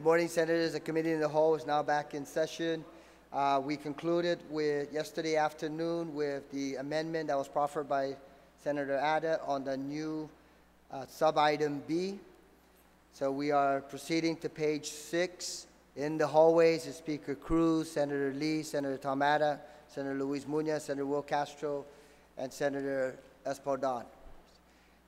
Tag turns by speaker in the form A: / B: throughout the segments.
A: Good morning, Senators. The Committee in the Whole is now back in session. We concluded with yesterday afternoon with the amendment that was proffered by Senator Ada on the new sub-item B. So we are proceeding to page 6. In the hallways is Speaker Cruz, Senator Lee, Senator Tom Ada, Senator Luis Munoz, Senator Will Castro, and Senator Espaldon.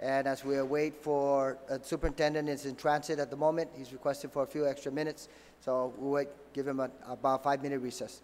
A: And as we await for superintendent is in transit at the moment, he's requesting for a few extra minutes, so we'll give him about a 5-minute recess.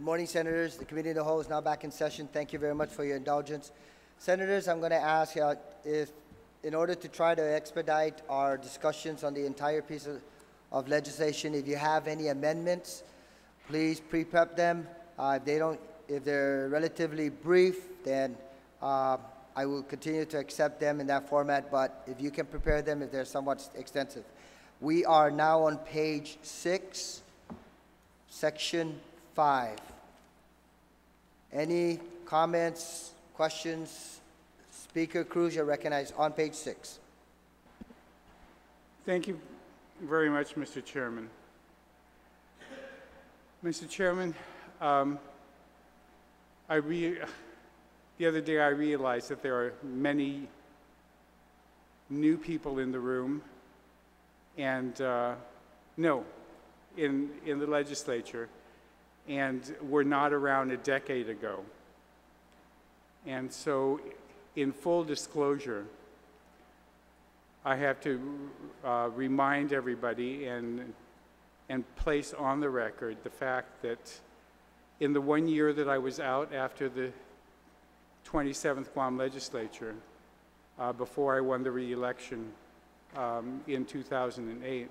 A: Good morning, Senators. The Committee of the Whole is now back in session. Thank you very much for your indulgence. Senators, I'm going to ask if, in order to try to expedite our discussions on the entire piece of legislation, if you have any amendments, please pre-prep them. If they're relatively brief, then I will continue to accept them in that format, but if you can prepare them if they're somewhat extensive. We are now on page 6, section 5. Any comments, questions? Speaker Cruz, you're recognized on page 6.
B: Thank you very much, Mr. Chairman. Mr. Chairman, the other day I realized that there are many new people in the room and in the legislature, and were not around a decade ago. And so, in full disclosure, I have to remind everybody and place on the record the fact that in the 1 year that I was out after the 27th Guam Legislature, before I won the re-election in 2008,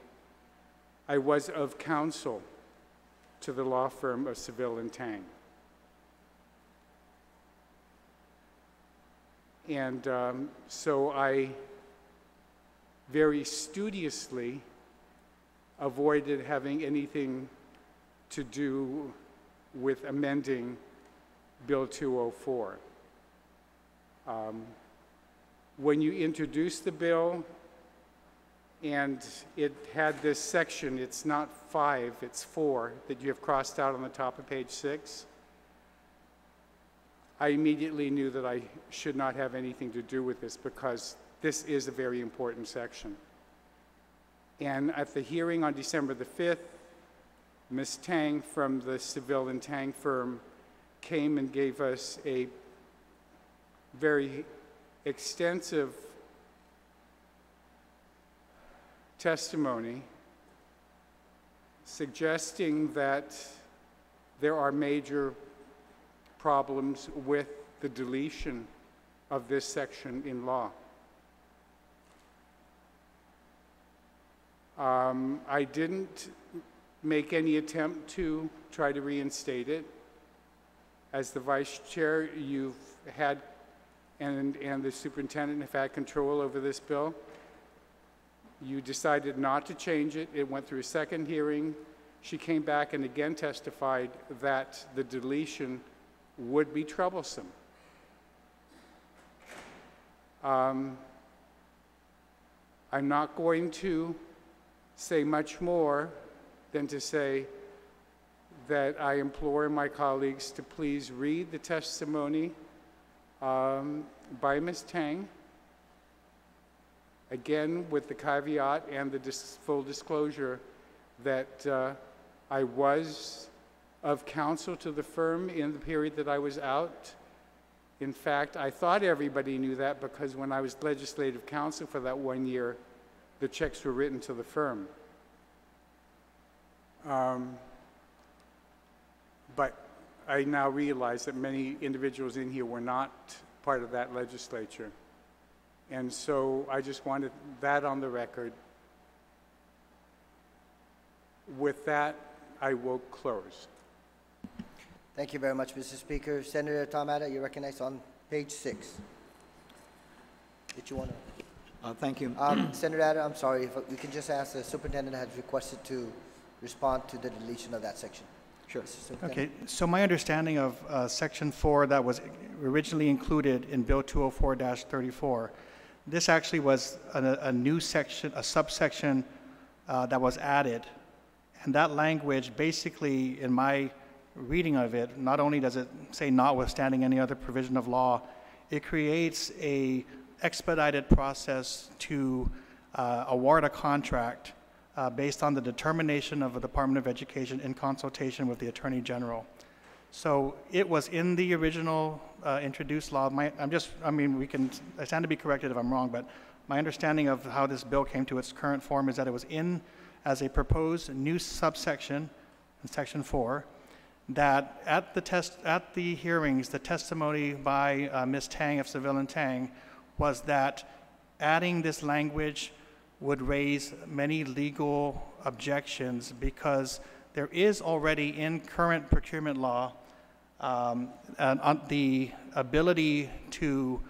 B: I was of counsel to the law firm of Seville and Tang. And so I very studiously avoided having anything to do with amending Bill 204. When you introduced the bill and it had this section, it's not 5, it's 4, that you have crossed out on the top of page 6, I immediately knew that I should not have anything to do with this because this is a very important section. And at the hearing on December the 5th, Ms. Tang from the Seville and Tang firm came and gave us a very extensive testimony suggesting that there are major problems with the deletion of this section in law. I didn't make any attempt to try to reinstate it. As the Vice Chair, you've had, and the Superintendent have had control over this bill. You decided not to change it. It went through a second hearing. She came back and again testified that the deletion would be troublesome. I'm not going to say much more than to say that I implore my colleagues to please read the testimony by Ms. Tang, again with the caveat and the full disclosure that I was of counsel to the firm in the period that I was out. In fact, I thought everybody knew that because when I was legislative counsel for that 1 year, the checks were written to the firm. But I now realize that many individuals in here were not part of that legislature. And so I just wanted that on the record. With that, I will close.
A: Thank you very much, Mr. Speaker. Senator Tom Atta, you're recognized on page 6. Did you want to?
C: Thank you.
A: Senator Atta, I'm sorry, if we can just ask the superintendent has requested to respond to the deletion of that section.
C: Sure.
D: Okay, so my understanding of Section 4 that was originally included in Bill 204-34, this actually was a new section, a subsection that was added. And that language basically, in my reading of it, not only does it say notwithstanding any other provision of law, it creates a expedited process to award a contract based on the determination of the Department of Education in consultation with the Attorney General. So it was in the original introduced law. I stand to be corrected if I'm wrong, but my understanding of how this bill came to its current form is that it was in as a proposed new subsection in Section 4. that at the hearings, the testimony by Ms. Tang of Seville and Tang was that adding this language would raise many legal objections because there is already in current procurement law the ability to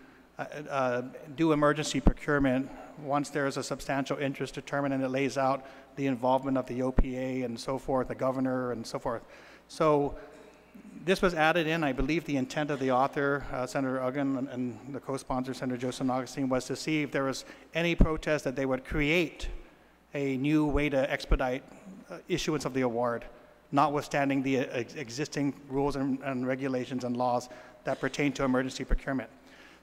D: do emergency procurement once there is a substantial interest determined, and it lays out the involvement of the OPA and so forth, the governor and so forth. So this was added in. I believe the intent of the author, Senator Uggan, and the co-sponsor, Senator Joseph Augustine, was to see if there was any protest that they would create a new way to expedite issuance of the award, notwithstanding the existing rules and regulations and laws that pertain to emergency procurement.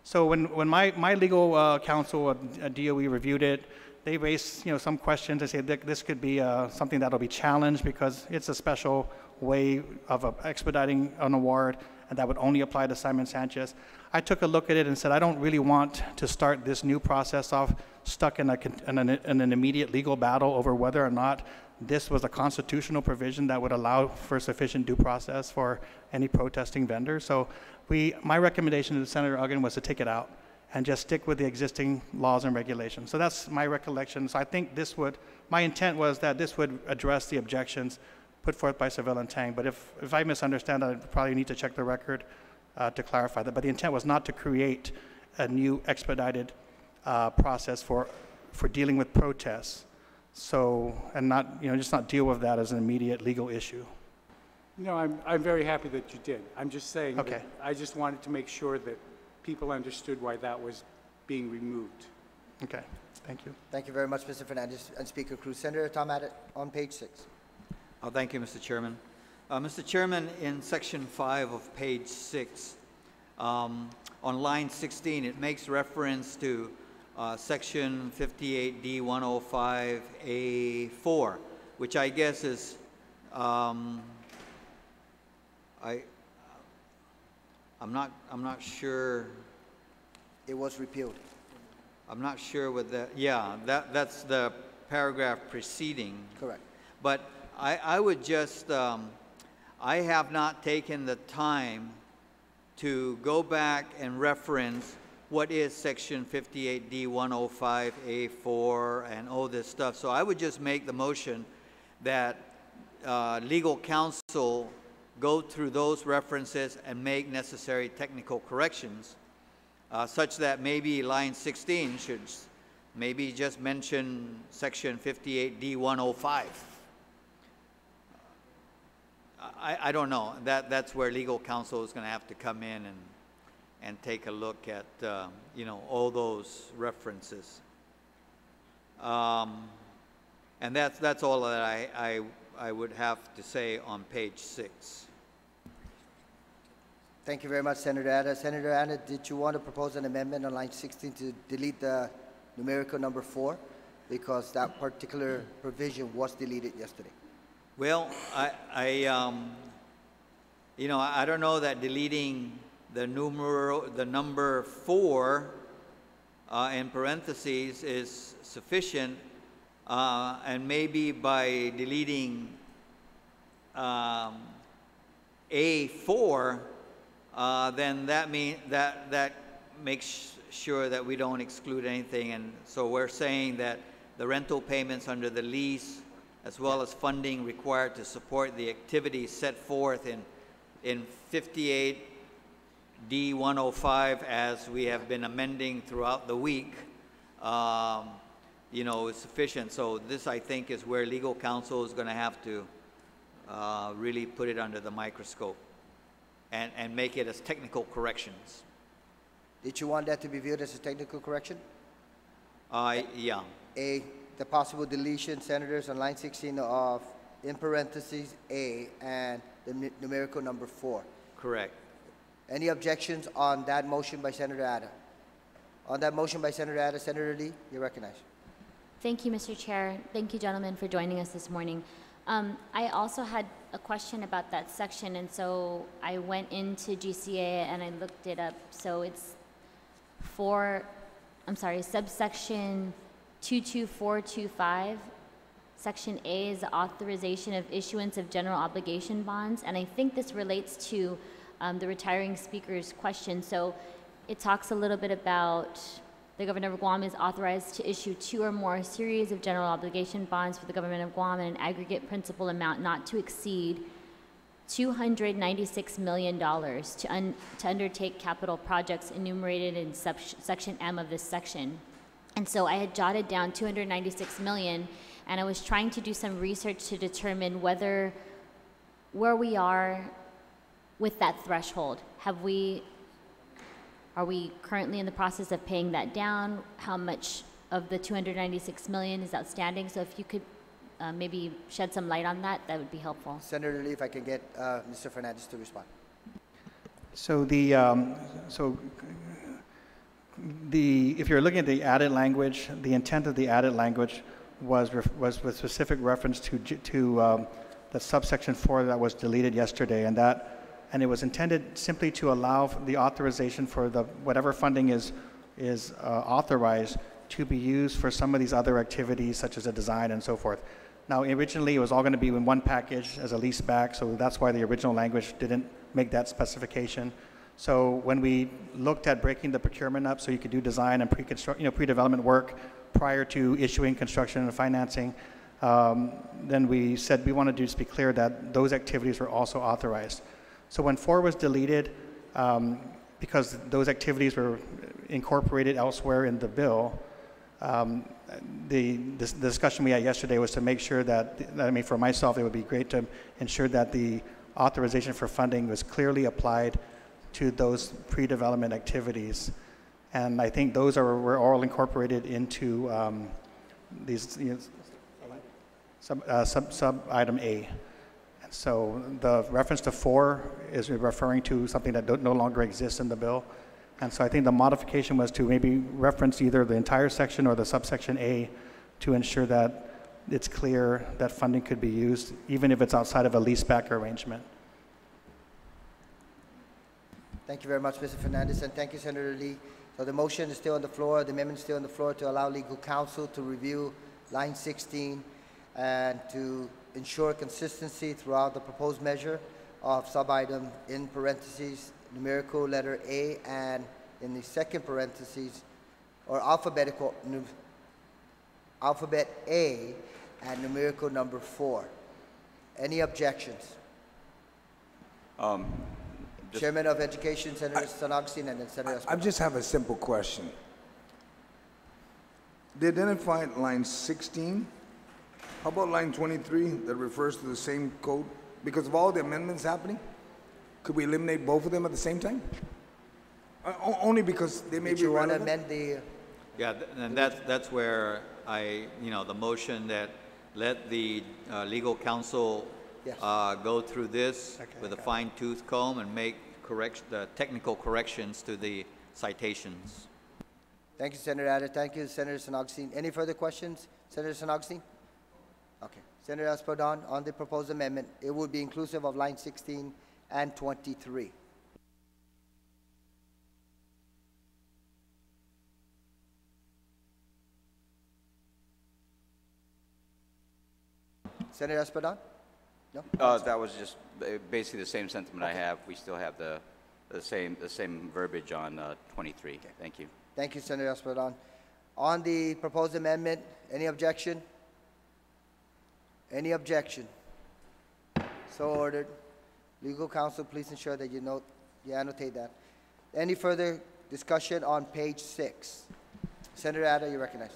D: So when my legal counsel at DOE reviewed it, they raised some questions. They said that this could be something that'll be challenged because it's a special way of expediting an award, and that would only apply to Simon Sanchez. I took a look at it and said, I don't really want to start this new process off stuck in an immediate legal battle over whether or not this was a constitutional provision that would allow for sufficient due process for any protesting vendor. So my recommendation to Senator Uggan was to take it out and just stick with the existing laws and regulations. So that's my recollection. So I think my intent was that this would address the objections put forth by Seville and Tang. But if I misunderstand, I probably need to check the record to clarify that. But the intent was not to create a new expedited process for dealing with protests. So, and not, just not deal with that as an immediate legal issue.
B: No, I'm very happy that you did. I'm just saying
D: Okay.
B: that I just wanted to make sure that people understood why that was being removed.
D: Okay, thank you.
A: Thank you very much, Mr. Fernandez and Speaker Cruz. Senator Tom Abbott on page 6.
C: Oh, thank you, Mr. Chairman. Mr. Chairman, in section 5 of page 6, on line 16, it makes reference to section 58D105A4, which I guess is, I'm not sure.
A: It was repealed.
C: I'm not sure what that. Yeah, that's the paragraph preceding.
A: Correct.
C: But I would just, I have not taken the time to go back and reference what is section 58D105A4 and all this stuff. So I would just make the motion that legal counsel go through those references and make necessary technical corrections, such that maybe line 16 should maybe just mention section 58D105. I don't know. That's where legal counsel is going to have to come in and take a look at all those references. And that's all that I would have to say on page 6.
A: Thank you very much, Senator Ada. Senator Ada, did you want to propose an amendment on line 16 to delete the numerical number 4? Because that particular provision was deleted yesterday.
C: Well, I don't know that deleting the number 4 in parentheses is sufficient, and maybe by deleting A4, then that makes sure that we don't exclude anything. And so we're saying that the rental payments under the lease, as well as funding required to support the activities set forth in 58D105, as we have been amending throughout the week, is sufficient. So this, I think, is where legal counsel is going to have to really put it under the microscope and make it as technical corrections.
A: Did you want that to be viewed as a technical correction?
C: Yeah.
A: The possible deletion, senators, on line 16 of, in parentheses, A, and the numerical number 4.
C: Correct.
A: Any objections on that motion by Senator Ada? On that motion by Senator Ada, Senator Lee, you're recognized.
E: Thank you, Mr. Chair. Thank you, gentlemen, for joining us this morning. I also had a question about that section, and so I went into GCA and I looked it up. So it's subsection 22425 Section A is the authorization of issuance of general obligation bonds, and I think this relates to the retiring speaker's question. So it talks a little bit about the governor of Guam is authorized to issue 2 or more series of general obligation bonds for the government of Guam in an aggregate principal amount not to exceed $296 million to undertake capital projects enumerated in Section M of this section. And so I had jotted down 296 million, and I was trying to do some research to determine where we are with that threshold. Are we currently in the process of paying that down? How much of the 296 million is outstanding? So if you could maybe shed some light on that, that would be helpful.
A: Senator Lee, if I can get Mr. Fernandez to respond.
D: So if you're looking at the added language, the intent of the added language was with specific reference to the subsection 4 that was deleted yesterday, and it was intended simply to allow the authorization for whatever funding is authorized to be used for some of these other activities, such as a design and so forth. Now, originally, it was all going to be in one package as a lease back, so that's why the original language didn't make that specification. So when we looked at breaking the procurement up so you could do design and pre-development work prior to issuing construction and financing, then we said we wanted to just be clear that those activities were also authorized. So when 4 was deleted, because those activities were incorporated elsewhere in the bill, the discussion we had yesterday was to make sure that, for myself, it would be great to ensure that the authorization for funding was clearly applied to those pre-development activities. And I think those were all incorporated into these sub item A. So the reference to 4 is referring to something that no longer exists in the bill. And so I think the modification was to maybe reference either the entire section or the subsection A to ensure that it's clear that funding could be used, even if it's outside of a leaseback arrangement.
A: Thank you very much, Mr. Fernandez, and thank you, Senator Lee. So the motion is still on the floor, the amendment is still on the floor to allow legal counsel to review line 16 and to ensure consistency throughout the proposed measure of sub-item in parentheses, numerical letter A, and in the second parentheses, or alphabet A and numerical number 4. Any objections? Chairman of Education, Senator San Agustin, and then Senator Escobar.
F: I just have a simple question. They identified line 16. How about line 23 that refers to the same code? Because of all the amendments happening, could we eliminate both of them at the same time? Only because they may be relevant.
A: Want to amend the...
C: Yeah, and that's where the motion that let the legal counsel go through this with a fine-tooth comb and make the technical corrections to the citations.
A: Thank you, Senator Adder. Thank you, Senator San Agustin. Any further questions, Senator San Agustin? Okay. Senator Espadon, on the proposed amendment, it would be inclusive of line 16 and 23. Senator Espadon? No?
G: That was just basically the same sentiment I have. We still have the same verbiage on 23. Okay. Thank you.
A: Thank you, Senator Espadon. On the proposed amendment, any objection? Any objection? So ordered. Legal counsel, please ensure that you annotate that. Any further discussion on page 6? Senator Adder, you recognize.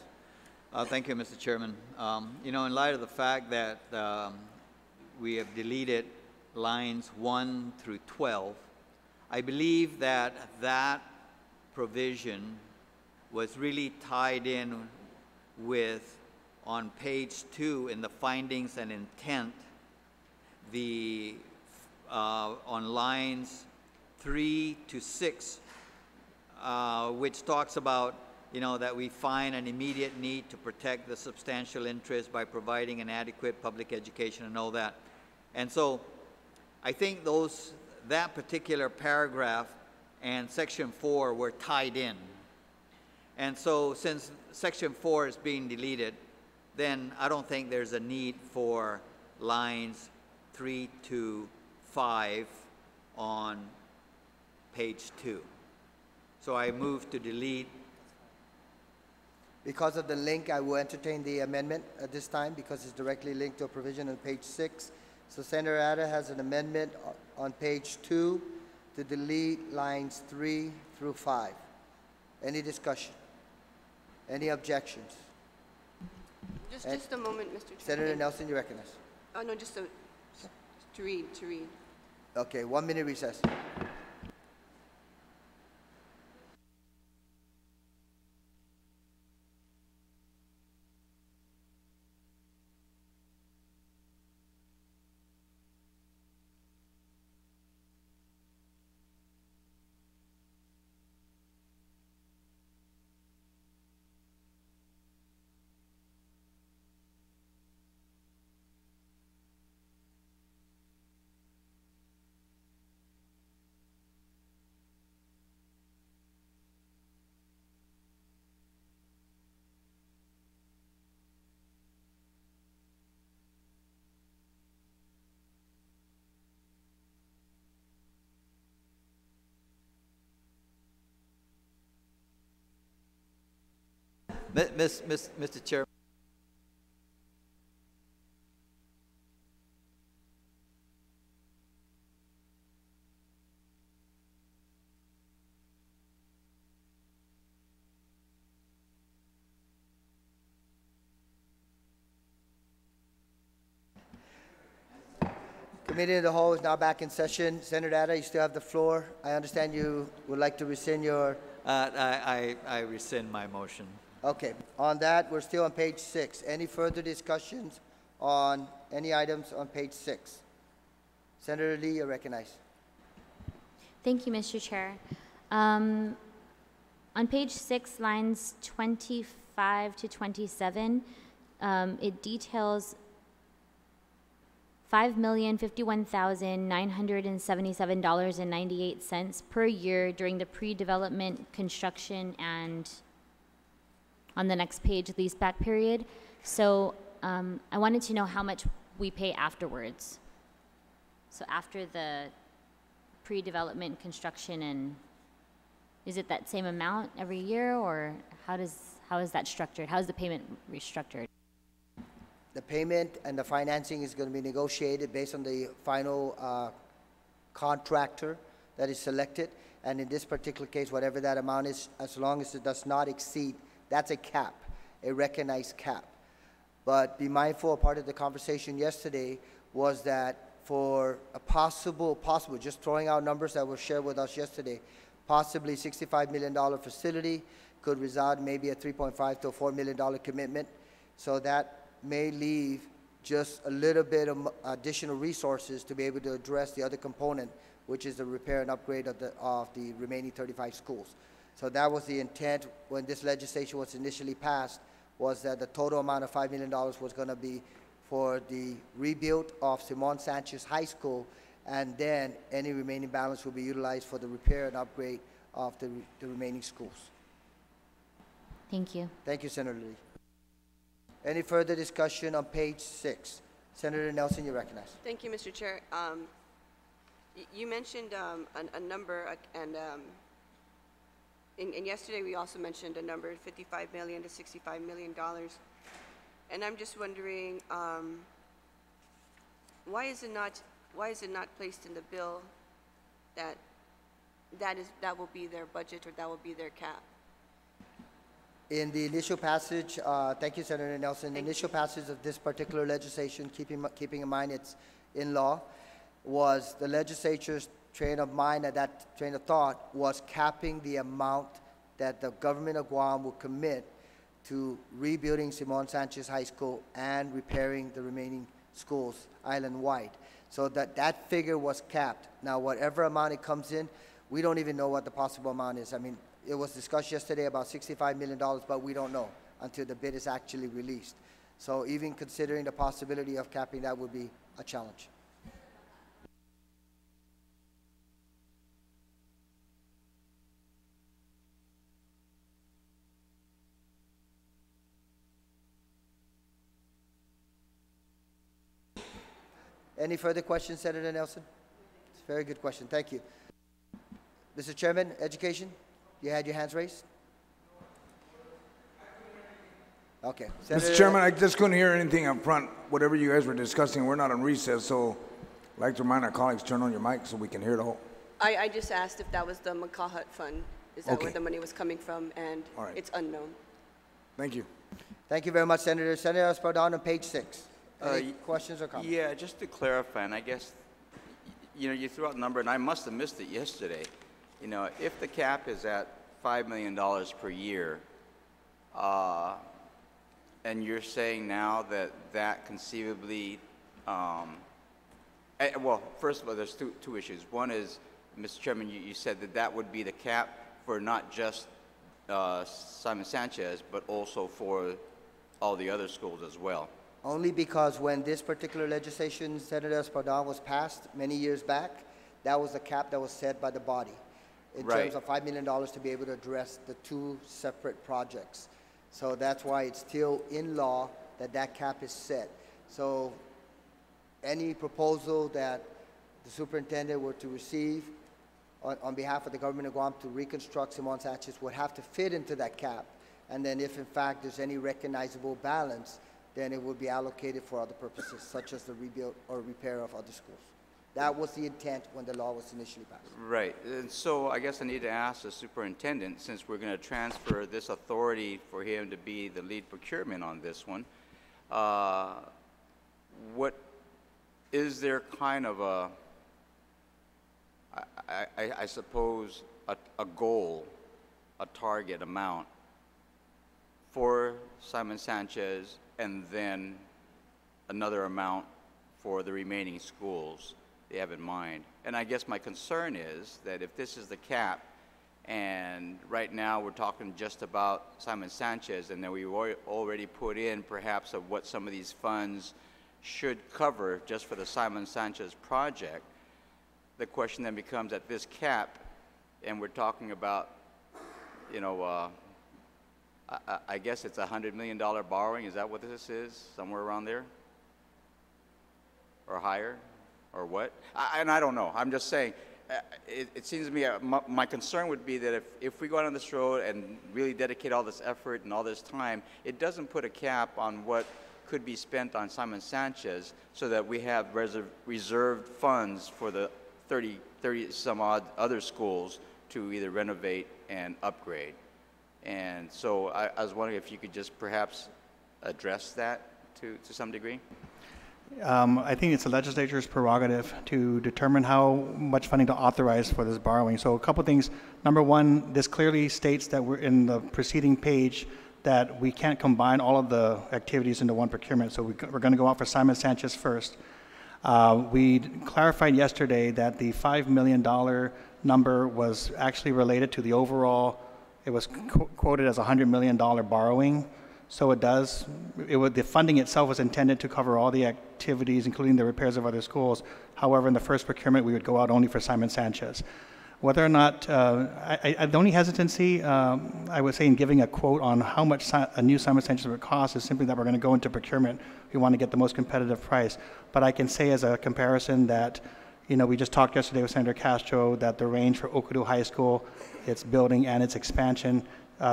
C: Thank you, Mr. Chairman. In light of the fact that we have deleted lines 1 through 12, I believe that provision was really tied in with, on page 2 in the findings and intent, on lines 3 to 6, which talks about that we find an immediate need to protect the substantial interest by providing an adequate public education and all that. And so I think that particular paragraph and section 4 were tied in. And so since section 4 is being deleted, then I don't think there's a need for lines 3 to 5 on page 2. So I move to delete.
A: Because of the link, I will entertain the amendment at this time because it's directly linked to a provision on page 6. So Senator Ada has an amendment on page 2 to delete lines 3 through 5. Any discussion? Any objections?
H: Just a moment, Mr. Chairman.
A: Senator Nelson, you recognize.
H: Oh, no, just to read.
A: Okay, 1 minute recess.
C: Mr. Chair.
A: Committee of the Whole is now back in session. Senator Ada, you still have the floor. I understand you would like to rescind your...
C: I rescind my motion.
A: Okay, on that, we're still on page 6. Any further discussions on any items on page 6? Senator Lee, you're recognized.
E: Thank you, Mr. Chair. On page 6, lines 25 to 27, it details $5,051,977.98 per year during the pre-development, construction, and on the next page, leaseback period. So I wanted to know how much we pay afterwards. So after the pre-development, construction, and is it that same amount every year, or how is that structured? How is the payment restructured?
A: The payment and the financing is going to be negotiated based on the final contractor that is selected. And in this particular case, whatever that amount is, as long as it does not exceed, that's a cap, a recognized cap. But be mindful, part of the conversation yesterday was that for a possible, just throwing out numbers that were shared with us yesterday, possibly $65 million facility could result in maybe a $3.5 to $4 million commitment. So that may leave just a little bit of additional resources to be able to address the other component, which is the repair and upgrade of the remaining 35 schools. So that was the intent when this legislation was initially passed, was that the total amount of $5 million was going to be for the rebuild of Simon Sanchez High School, and then any remaining balance will be utilized for the repair and upgrade of the remaining schools.
E: Thank you.
A: Thank you, Senator Lee. Any further discussion on page 6? Senator Nelson, you recognize.
H: Thank you, Mr. Chair. You mentioned a number, and yesterday we also mentioned a number, $55 million to $65 million. And I'm just wondering, why is it not placed in the bill that will be their budget, or that will be their cap?
A: In the initial passage, thank you, Senator Nelson. The initial passage of this particular legislation, keeping in mind it's in law, was the legislature's train of mind, and that train of thought was capping the amount that the government of Guam will commit to rebuilding Simon Sanchez High School and repairing the remaining schools island-wide. So that figure was capped. Now, whatever amount it comes in, we don't even know what the possible amount is. I mean, it was discussed yesterday about $65 million, but we don't know until the bid is actually released. So even considering the possibility of capping that would be a challenge. Any further questions, Senator Nelson? It's a very good question. Thank you. Mr. Chairman, Education, you had your hands raised? Okay.
F: Mr. Chairman, I just couldn't hear anything up front. Whatever you guys were discussing, we're not on recess, so I'd like to remind our colleagues, turn on your mic so we can hear the whole.
H: I just asked if that was the Makahut Fund. Is that
F: Okay.
H: where the money was coming from? And
F: All right.
H: it's unknown.
F: Thank you.
A: Thank you very much, Senator. Senator Espadon on page 6. Any questions or comments?
G: Yeah, just to clarify, and I guess, you threw out a number, and I must have missed it yesterday. If the cap is at $5 million per year, and you're saying now that conceivably, well, first of all, there's two issues. One is, Mr. Chairman, you said that would be the cap for not just Simon Sanchez, but also for all the other schools as well.
A: Only because when this particular legislation, Senator Espadon, was passed many years back, that was the cap that was set by the body in
G: Right.
A: terms of $5 million to be able to address the two separate projects. So that's why it's still in law that cap is set. So any proposal that the superintendent were to receive on behalf of the government of Guam to reconstruct Simon Sanchez would have to fit into that cap. And then if in fact there's any recognizable balance, then it would be allocated for other purposes, such as the rebuild or repair of other schools. That was the intent when the law was initially passed.
G: Right. And so I guess I need to ask the superintendent, since we're going to transfer this authority for him to be the lead procurement on this one, what is there kind of I suppose, a goal, a target amount for Simon Sanchez, and then another amount for the remaining schools they have in mind? And I guess my concern is that if this is the cap, and right now we're talking just about Simon Sanchez, and then we already put in perhaps of what some of these funds should cover just for the Simon Sanchez project, the question then becomes at this cap, and we're talking about, I guess it's $100 million borrowing. Is that what this is? Somewhere around there? Or higher? Or what? And I don't know. I'm just saying, it seems to me, my concern would be that if we go down this road and really dedicate all this effort and all this time, it doesn't put a cap on what could be spent on Simon Sanchez, so that we have reserved funds for the 30 some odd other schools to either renovate and upgrade. And so I was wondering if you could just perhaps address that to some degree.
D: I think it's the legislature's prerogative to determine how much funding to authorize for this borrowing. So a couple things. Number one, this clearly states that we're in the preceding page that we can't combine all of the activities into one procurement. So we're going to go out for Simon Sanchez first. We clarified yesterday that the $5 million number was actually related to the overall, it was quoted as $100 million borrowing. So the funding itself was intended to cover all the activities, including the repairs of other schools. However, in the first procurement, we would go out only for Simon Sanchez. Whether or not, the only hesitancy, I would say, in giving a quote on how much a new Simon Sanchez would cost is simply that we're going to go into procurement. We want to get the most competitive price. But I can say as a comparison that, we just talked yesterday with Senator Castro that the range for Okudu High School, its building and its expansion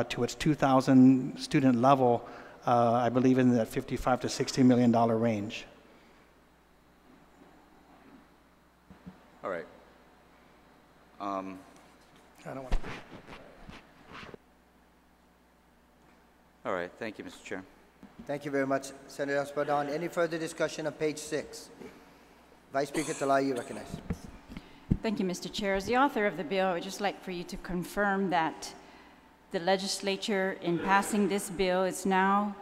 D: to its 2,000 student level, I believe in that $55 to $60 million range.
G: All right.
D: I don't want to.
G: All right. Thank you, Mr. Chair.
A: Thank you very much, Senator Espadon. Any further discussion on page 6? Vice Speaker Talai, you recognize.
I: Thank you, Mr. Chair. As the author of the bill, I would just like for you to confirm that the legislature, in passing this bill, is now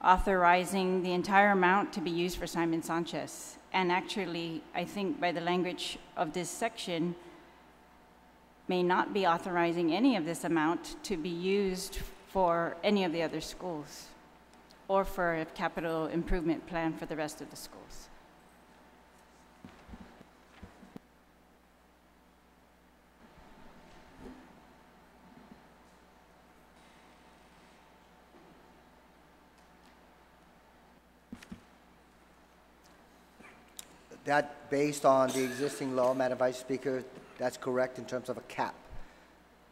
I: authorizing the entire amount to be used for Simon Sanchez. And actually, I think by the language of this section, may not be authorizing any of this amount to be used for any of the other schools or for a capital improvement plan for the rest of the schools.
A: That, based on the existing law, Madam Vice Speaker, that's correct in terms of a cap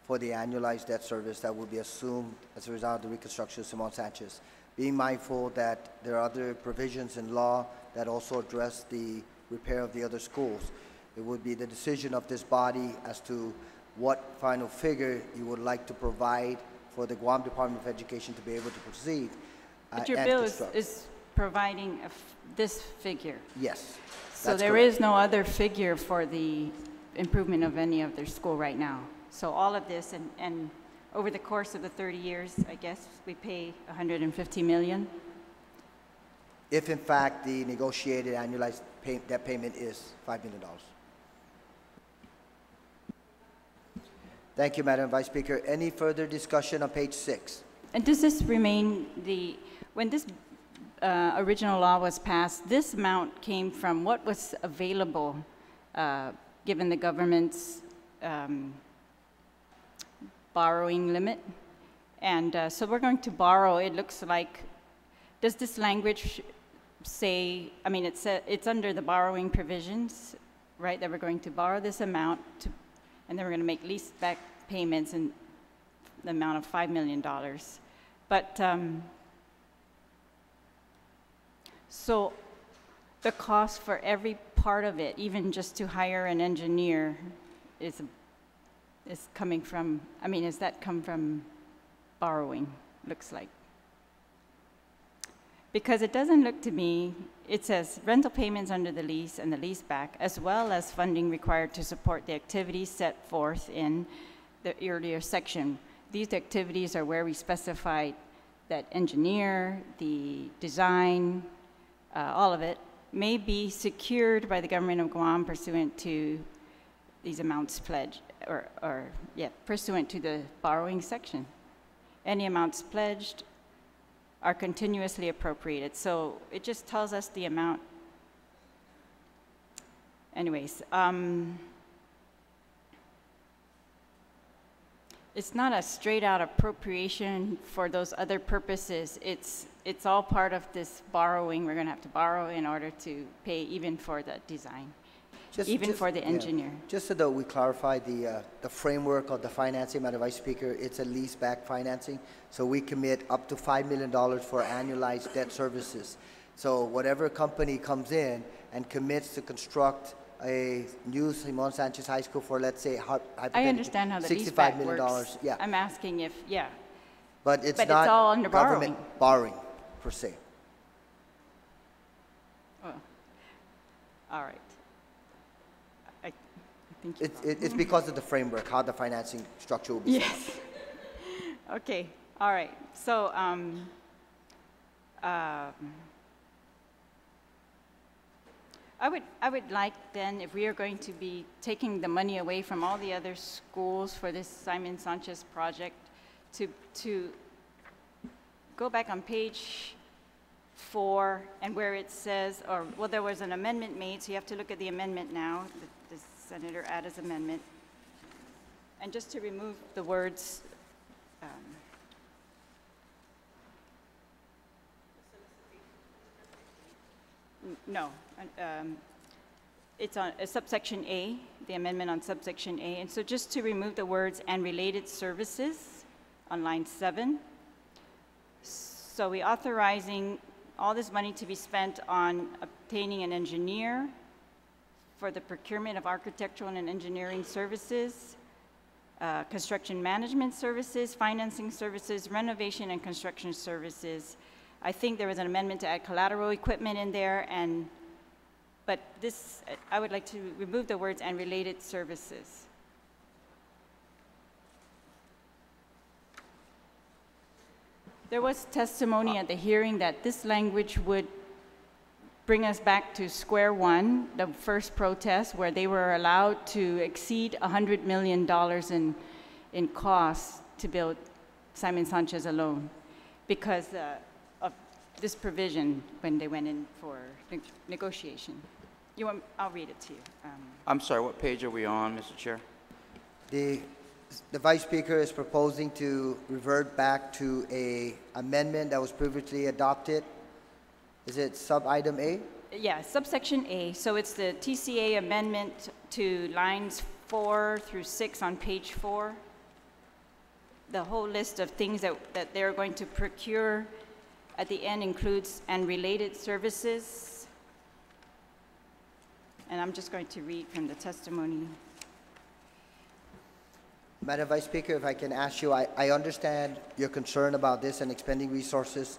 A: for the annualized debt service that will be assumed as a result of the reconstruction of Simon Sanchez. Being mindful that there are other provisions in law that also address the repair of the other schools. It would be the decision of this body as to what final figure you would like to provide for the Guam Department of Education to be able to proceed.
I: But your
A: and
I: bill
A: construct.
I: is providing this figure.
A: Yes.
I: So
A: that's
I: there
A: correct.
I: is no other figure for the improvement of any of their school right now. So all of this, and over the course of the 30 years, I guess, we pay $150 million.
A: If in fact the negotiated annualized debt payment is $5 million. Thank you, Madam Vice Speaker. Any further discussion on page 6?
I: And does this remain when this original law was passed, this amount came from what was available given the government's borrowing limit? And so we're going to borrow, it looks like, does this language say, I mean, it's under the borrowing provisions, right, that we're going to borrow this amount and then we're going to make lease back payments in the amount of $5 million. But, so the cost for every part of it, even just to hire an engineer, is coming from, I mean, does that come from borrowing, looks like? Because it doesn't look to me, it says rental payments under the lease and the lease back, as well as funding required to support the activities set forth in the earlier section. These activities are where we specified that engineer, the design, all of it, may be secured by the government of Guam pursuant to these amounts pledged, pursuant to the borrowing section. Any amounts pledged are continuously appropriated. So it just tells us the amount. Anyways, it's not a straight out appropriation for those other purposes. It's all part of this borrowing. We're gonna have to borrow in order to pay even for the design, even for the engineer.
A: Yeah. Just so that we clarify the framework of the financing, Madam Vice Speaker, it's a lease-back financing. So we commit up to $5 million for annualized debt services. So whatever company comes in and commits to construct a new Simon Sanchez High School for, let's say,
I: I understand how the lease-back works.
A: Yeah.
I: I'm asking if, yeah.
A: But it's
I: But
A: not
I: it's all under
A: government borrowing, per se.
I: Oh. All right. I think you're wrong.
A: It's because of the framework, how the financing structure will be set up.
I: Yes. Okay, all right. So, I would like then, if we are going to be taking the money away from all the other schools for this Simon Sanchez project, to go back on page 4 and where it says, well, there was an amendment made, so you have to look at the amendment now, the Senator Ada's amendment. And just to remove the words, no, it's on subsection A, the amendment on subsection A. And so just to remove the words "and related services" on line 7. So we're authorizing all this money to be spent on obtaining an engineer for the procurement of architectural and engineering services, construction management services, financing services, renovation and construction services. I think there was an amendment to add collateral equipment in there, but this, I would like to remove the words "and related services." There was testimony at the hearing that this language would bring us back to square one, the first protest, where they were allowed to exceed $100 million in costs to build Simon Sanchez alone because of this provision when they went in for negotiation. I'll read it to you.
G: I'm sorry, what page are we on, Mr. Chair?
A: The Vice Speaker is proposing to revert back to an amendment that was previously adopted. Is it sub-item A?
I: yeah, subsection A. So it's the TCA amendment to lines 4 through 6 on page 4. The whole list of things that they're going to procure at the end includes and related services. And I'm just going to read from the testimony.
A: Madam Vice Speaker, if I can ask you, I understand your concern about this and expending resources,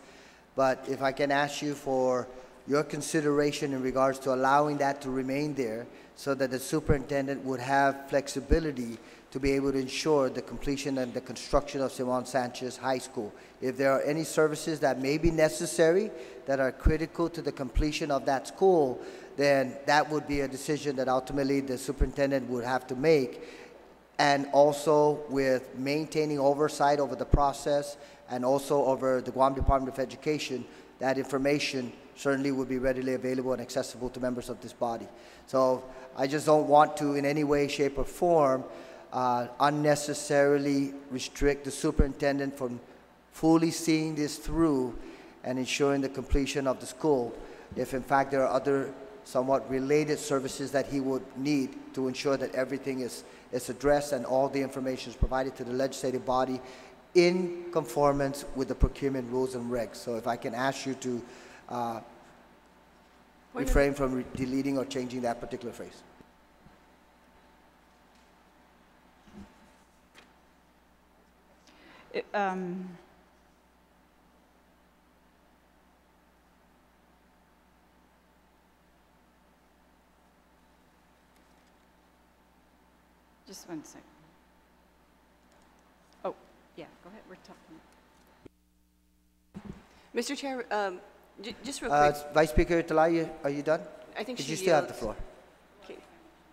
A: but if I can ask you for your consideration in regards to allowing that to remain there so that the superintendent would have flexibility to be able to ensure the completion and the construction of Simon Sanchez High School. If there are any services that may be necessary that are critical to the completion of that school, then that would be a decision that ultimately the superintendent would have to make. And also with maintaining oversight over the process and also over the Guam Department of Education, that information certainly would be readily available and accessible to members of this body. So I just don't want to in any way, shape, or form unnecessarily restrict the superintendent from fully seeing this through and ensuring the completion of the school if in fact there are other somewhat related services that he would need to ensure that everything is addressed and all the information is provided to the legislative body in conformance with the procurement rules and regs. So if I can ask you to refrain from deleting or changing that particular phrase.
I: Just one second. Oh, yeah, go ahead, we're talking.
H: Mr. Chair, just real quick.
A: Vice Speaker Talai, are you done?
H: I think
A: Did
H: she
A: you still have the
H: yields.
A: floor?
H: Okay.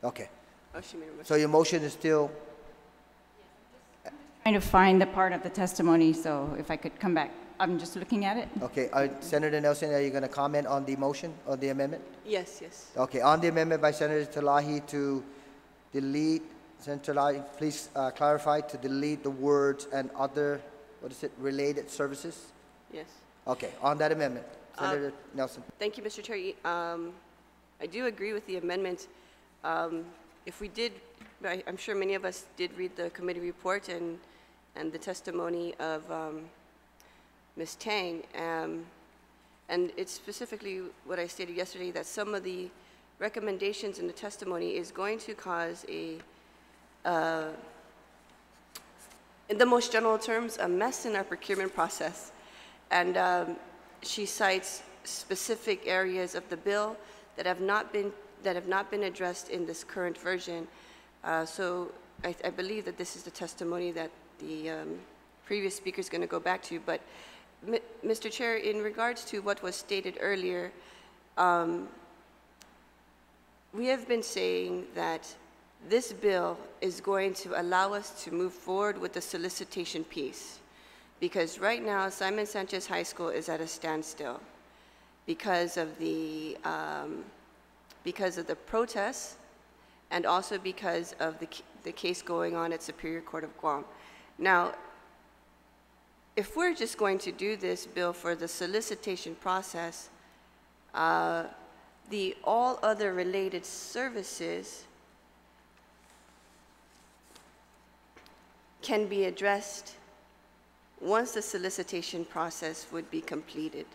A: Okay.
H: Oh, she made a motion.
A: So your motion is still,
I: Trying to find the part of the testimony, so if I could come back. I'm just looking at it.
A: okay. Senator Nelson, are you going to comment on the motion, on the amendment?
H: Yes, yes.
A: Okay, on the amendment by Senator Talahi to delete, Senator Talahi, please clarify, to delete the words and other, what is it, related services?
H: Yes.
A: Okay, on that amendment, Senator Nelson.
H: Thank you, Mr. Chair. I do agree with the amendment. If we did, I'm sure many of us did read the committee report and the testimony of Ms. Tang. And it's specifically what I stated yesterday, that some of the recommendations in the testimony is going to cause in the most general terms, a mess in our procurement process. And she cites specific areas of the bill that have not been addressed in this current version. So I believe that this is the testimony that the previous speaker is going to go back to. But Mr. Chair, in regards to what was stated earlier, we have been saying that this bill is going to allow us to move forward with the solicitation piece, because right now Simon Sanchez High School is at a standstill because of the protests and also because of the case going on at Superior Court of Guam. Now, if we're just going to do this bill for the solicitation process, the all other related services can be addressed once the solicitation process would be completed.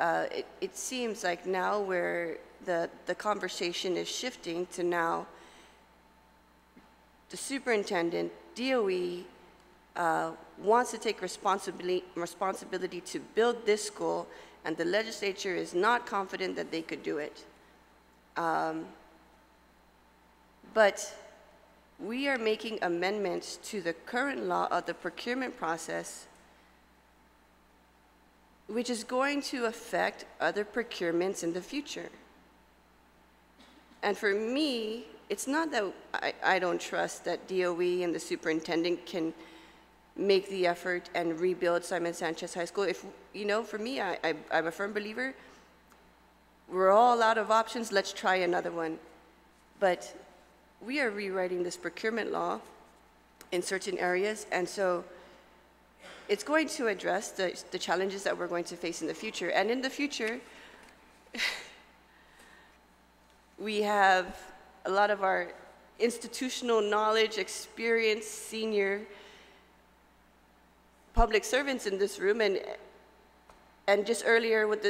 H: It seems like now where the conversation is shifting to now the superintendent, DOE, wants to take responsibility to build this school, and the legislature is not confident that they could do it. But we are making amendments to the current law of the procurement process, which is going to affect other procurements in the future. And for me, it's not that I don't trust that DOE and the superintendent can make the effort and rebuild Simon Sanchez High School. If, you know, for me, I'm a firm believer, we're all out of options, let's try another one. But we are rewriting this procurement law in certain areas, and so it's going to address the challenges that we're going to face in the future. And in the future, We have a lot of our institutional knowledge, experienced senior public servants in this room, and just earlier what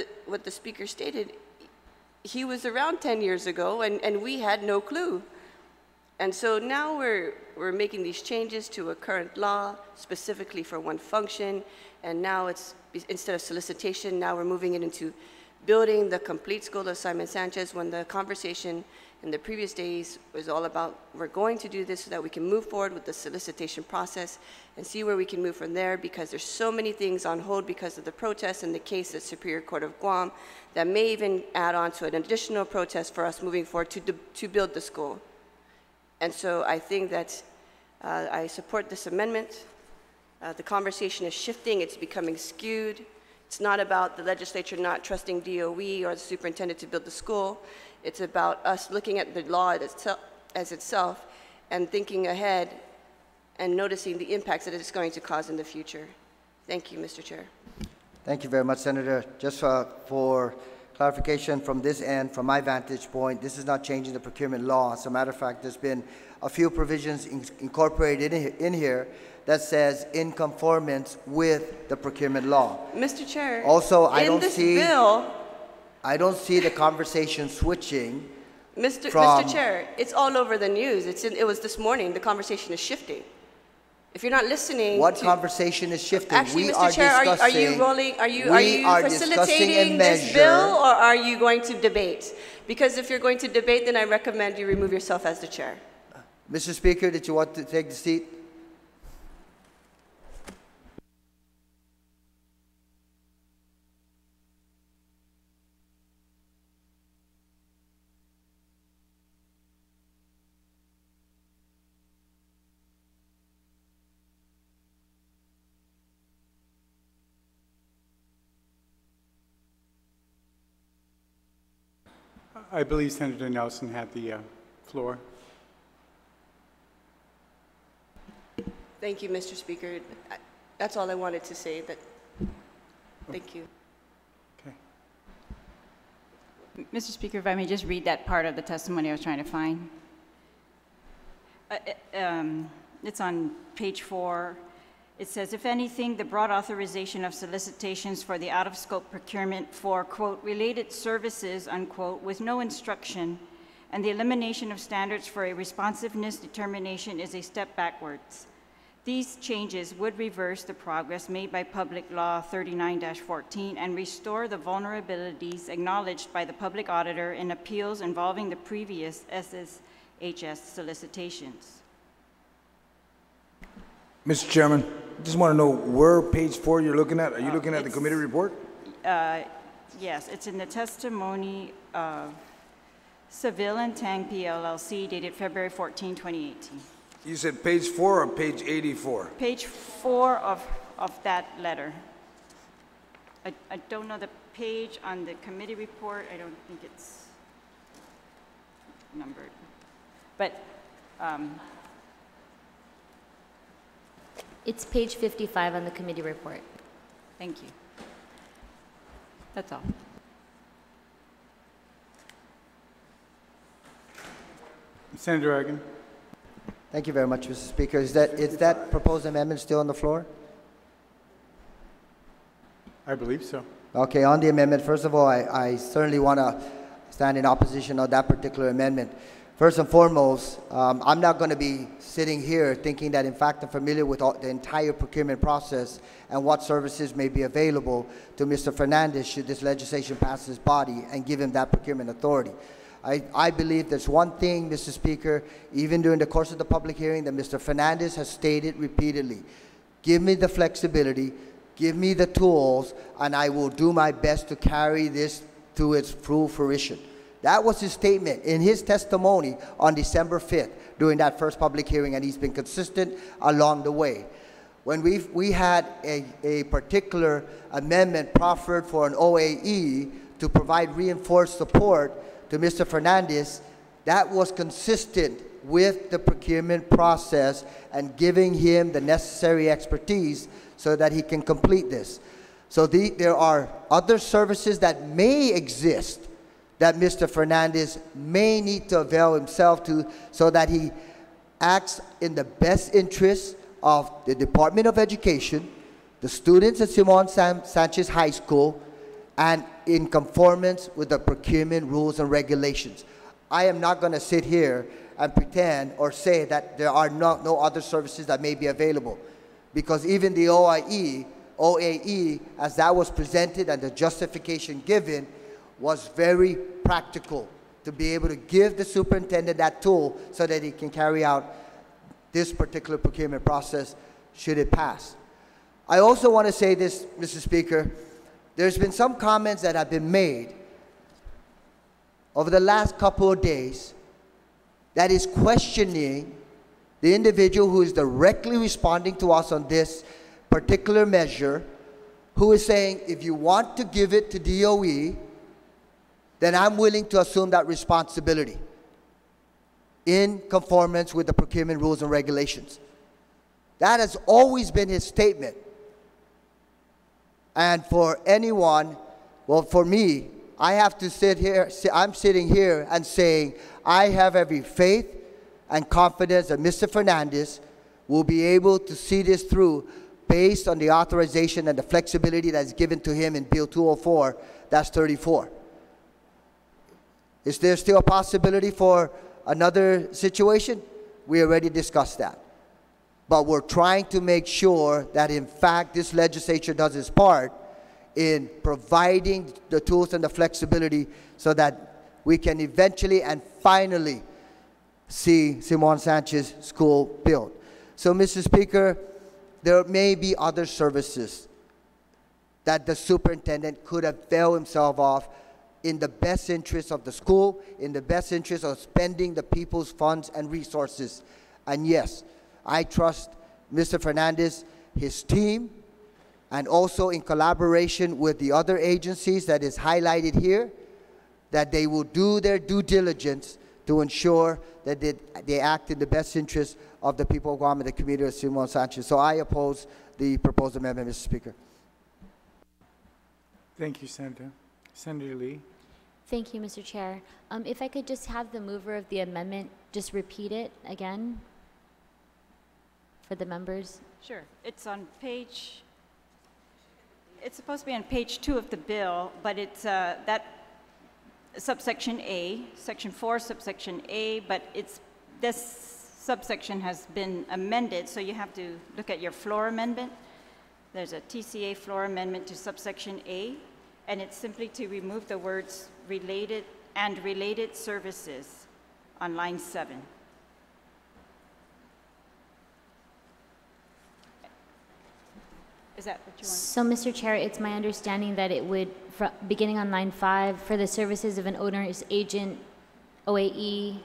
H: the speaker stated, he was around 10 years ago, and we had no clue. And so now we're making these changes to a current law specifically for one function, and now it's, instead of solicitation, now we're moving it into building the complete school of Simon Sanchez, when the conversation in the previous days was all about, we're going to do this so that we can move forward with the solicitation process and see where we can move from there, because there's so many things on hold because of the protests and the case at Superior Court of Guam that may even add on to an additional protest for us moving forward to build the school. And so I think that I support this amendment. The conversation is shifting, it's becoming skewed. It's not about the legislature not trusting DOE or the superintendent to build the school. It's about us looking at the law as itself and thinking ahead and noticing the impacts that it's going to cause in the future. Thank you, Mr. Chair.
A: Thank you very much, Senator. Just for clarification from this end, from my vantage point, this is not changing the procurement law. As a matter of fact, there's been a few provisions incorporated in here that says in conformance with the procurement law.
H: Mr. Chair,
A: also, I don't see the conversation switching.
H: Mr. Chair, it's all over the news. It was this morning. The conversation is shifting. If you're not listening,
A: what conversation is shifting?
H: Actually, Mr. Chair, are you facilitating this bill, or are you going to debate? Because if you're going to debate, then I recommend you remove yourself as the chair.
A: Mr. Speaker, did you want to take the seat?
B: I believe Senator Nelson had the floor.
H: Thank you, Mr. Speaker. That's all I wanted to say. Thank you.
B: Okay.
I: Mr. Speaker, if I may just read that part of the testimony I was trying to find. It's on page 4. It says, if anything, the broad authorization of solicitations for the out-of-scope procurement for, quote, related services, unquote, with no instruction, and the elimination of standards for a responsiveness determination is a step backwards. These changes would reverse the progress made by Public Law 39-14 and restore the vulnerabilities acknowledged by the public auditor in appeals involving the previous SSHS solicitations.
F: Mr. Chairman, I just want to know where page 4 you're looking at. Are you looking at the committee report?
I: Yes, it's in the testimony of Seville and Tang PLLC dated February 14, 2018.
F: You said page 4 or page 84?
I: Page 4 of that letter. I don't know the page on the committee report. I don't think it's numbered. But
E: It's page 55 on the committee report.
I: thank you. That's all.
B: Senator Egan.
A: Thank you very much, Mr. Speaker. Is that proposed amendment still on the floor?
B: I believe so.
A: Okay, on the amendment, first of all, I certainly want to stand in opposition of that particular amendment. First and foremost, I'm not going to be sitting here thinking that, in fact, I'm familiar with the entire procurement process and what services may be available to Mr. Fernandez should this legislation pass his body and give him that procurement authority. I believe there's one thing, Mr. Speaker, even during the course of the public hearing, that Mr. Fernandez has stated repeatedly. Give me the flexibility, give me the tools, and I will do my best to carry this to its full fruition. That was his statement in his testimony on December 5th during that first public hearing, and he's been consistent along the way. When we had a particular amendment proffered for an OAE to provide reinforced support to Mr. Fernandez, that was consistent with the procurement process and giving him the necessary expertise so that he can complete this. So there are other services that may exist that Mr. Fernandez may need to avail himself to, so that he acts in the best interest of the Department of Education, the students at Simon Sanchez High School, and in conformance with the procurement rules and regulations. I am not going to sit here and pretend or say that there are no other services that may be available, because even the OAE, as that was presented and the justification given, was very practical to be able to give the superintendent that tool so that he can carry out this particular procurement process should it pass. I also want to say this, Mr. Speaker. There's been some comments that have been made over the last couple of days that is questioning the individual who is directly responding to us on this particular measure, who is saying, if you want to give it to DOE, then I'm willing to assume that responsibility in conformance with the procurement rules and regulations. That has always been his statement. And for anyone, well, for me, I have to sit here, I'm sitting here and saying, I have every faith and confidence that Mr. Fernandez will be able to see this through based on the authorization and the flexibility that is given to him in Bill 204-34. Is there still a possibility for another situation? We already discussed that. But we're trying to make sure that, in fact, this legislature does its part in providing the tools and the flexibility so that we can eventually and finally see Simon Sanchez School built. So, Mr. Speaker, there may be other services that the superintendent could avail himself of in the best interest of the school, in the best interest of spending the people's funds and resources. And yes, I trust Mr. Fernandez, his team, and also in collaboration with the other agencies that is highlighted here, that they will do their due diligence to ensure that they act in the best interest of the people of Guam and the community of Simon Sanchez. So I oppose the proposed amendment, Mr. Speaker.
B: Thank you, Senator. Senator Lee.
E: Thank you, Mr. Chair. If I could just have the mover of the amendment just repeat it again for the members.
I: Sure. It's on page, it's supposed to be on page 2 of the bill, but it's that subsection A, section 4, subsection A, but this subsection has been amended, so you have to look at your floor amendment. There's a TCA floor amendment to subsection A, and it's simply to remove the words related and related services on line 7. Is that what you want?
E: So, Mr. Chair, it's my understanding that it would, beginning on line 5, for the services of an owner's agent, OAE,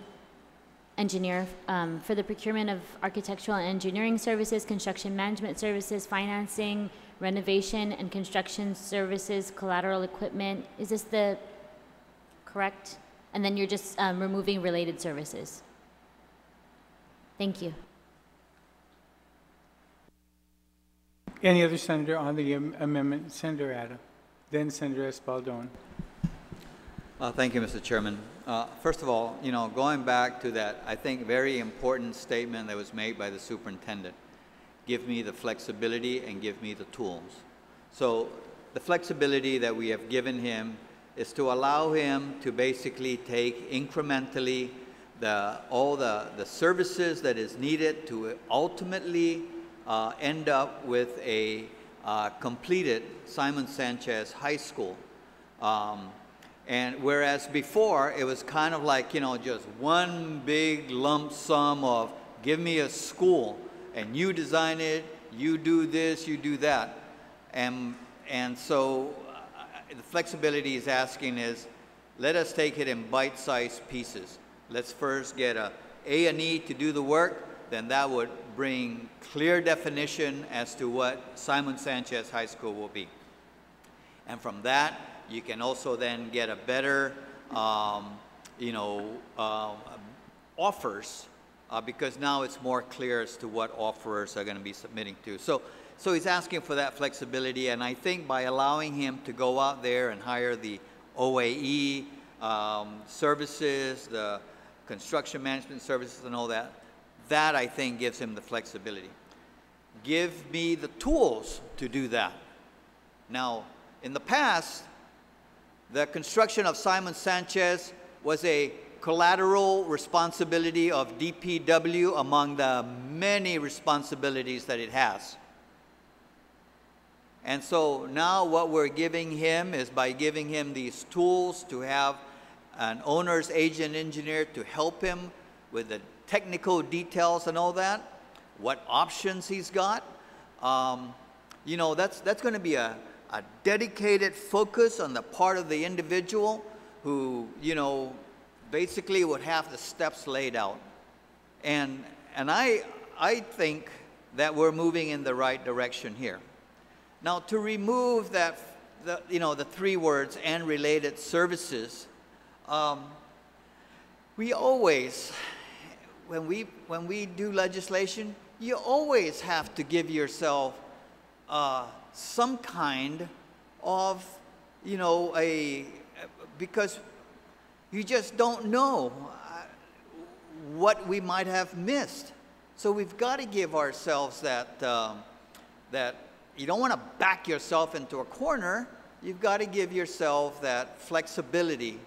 E: engineer, for the procurement of architectural and engineering services, construction management services, financing, renovation and construction services, collateral equipment. Is this the correct? And then you're just removing related services. Thank you.
B: Any other senator on the amendment? Senator Ada, then Senator Espaldon.
C: Thank you, Mr. Chairman. First of all, going back to that, I think, very important statement that was made by the superintendent. Give me the flexibility and give me the tools. So the flexibility that we have given him is to allow him to basically take incrementally all the services that is needed to ultimately end up with a completed Simon Sanchez High School. And whereas before it was kind of like, just one big lump sum of give me a school and you design it, you do this, you do that. And so the flexibility he's asking is, let us take it in bite-sized pieces. Let's first get a A&E to do the work, then that would bring clear definition as to what Simon Sanchez High School will be. And from that, you can also then get a better, offers, because now it's more clear as to what offerers are going to be submitting to. So he's asking for that flexibility, and I think by allowing him to go out there and hire the OAE services, the construction management services and all that, that I think gives him the flexibility. Give me the tools to do that. Now, in the past, the construction of Simon Sanchez was a collateral responsibility of DPW among the many responsibilities that it has. And so now what we're giving him is by giving him these tools to have an owner's agent engineer to help him with the technical details and all that, what options he's got. You know, that's going to be a dedicated focus on the part of the individual who, you know, basically would have the steps laid out. And I think that we're moving in the right direction here. Now, to remove that, the 3 words and related services, we always, when we do legislation, you always have to give yourself some kind of, because you just don't know what we might have missed. So we've got to give ourselves that, that you don't want to back yourself into a corner. You've got to give yourself that flexibility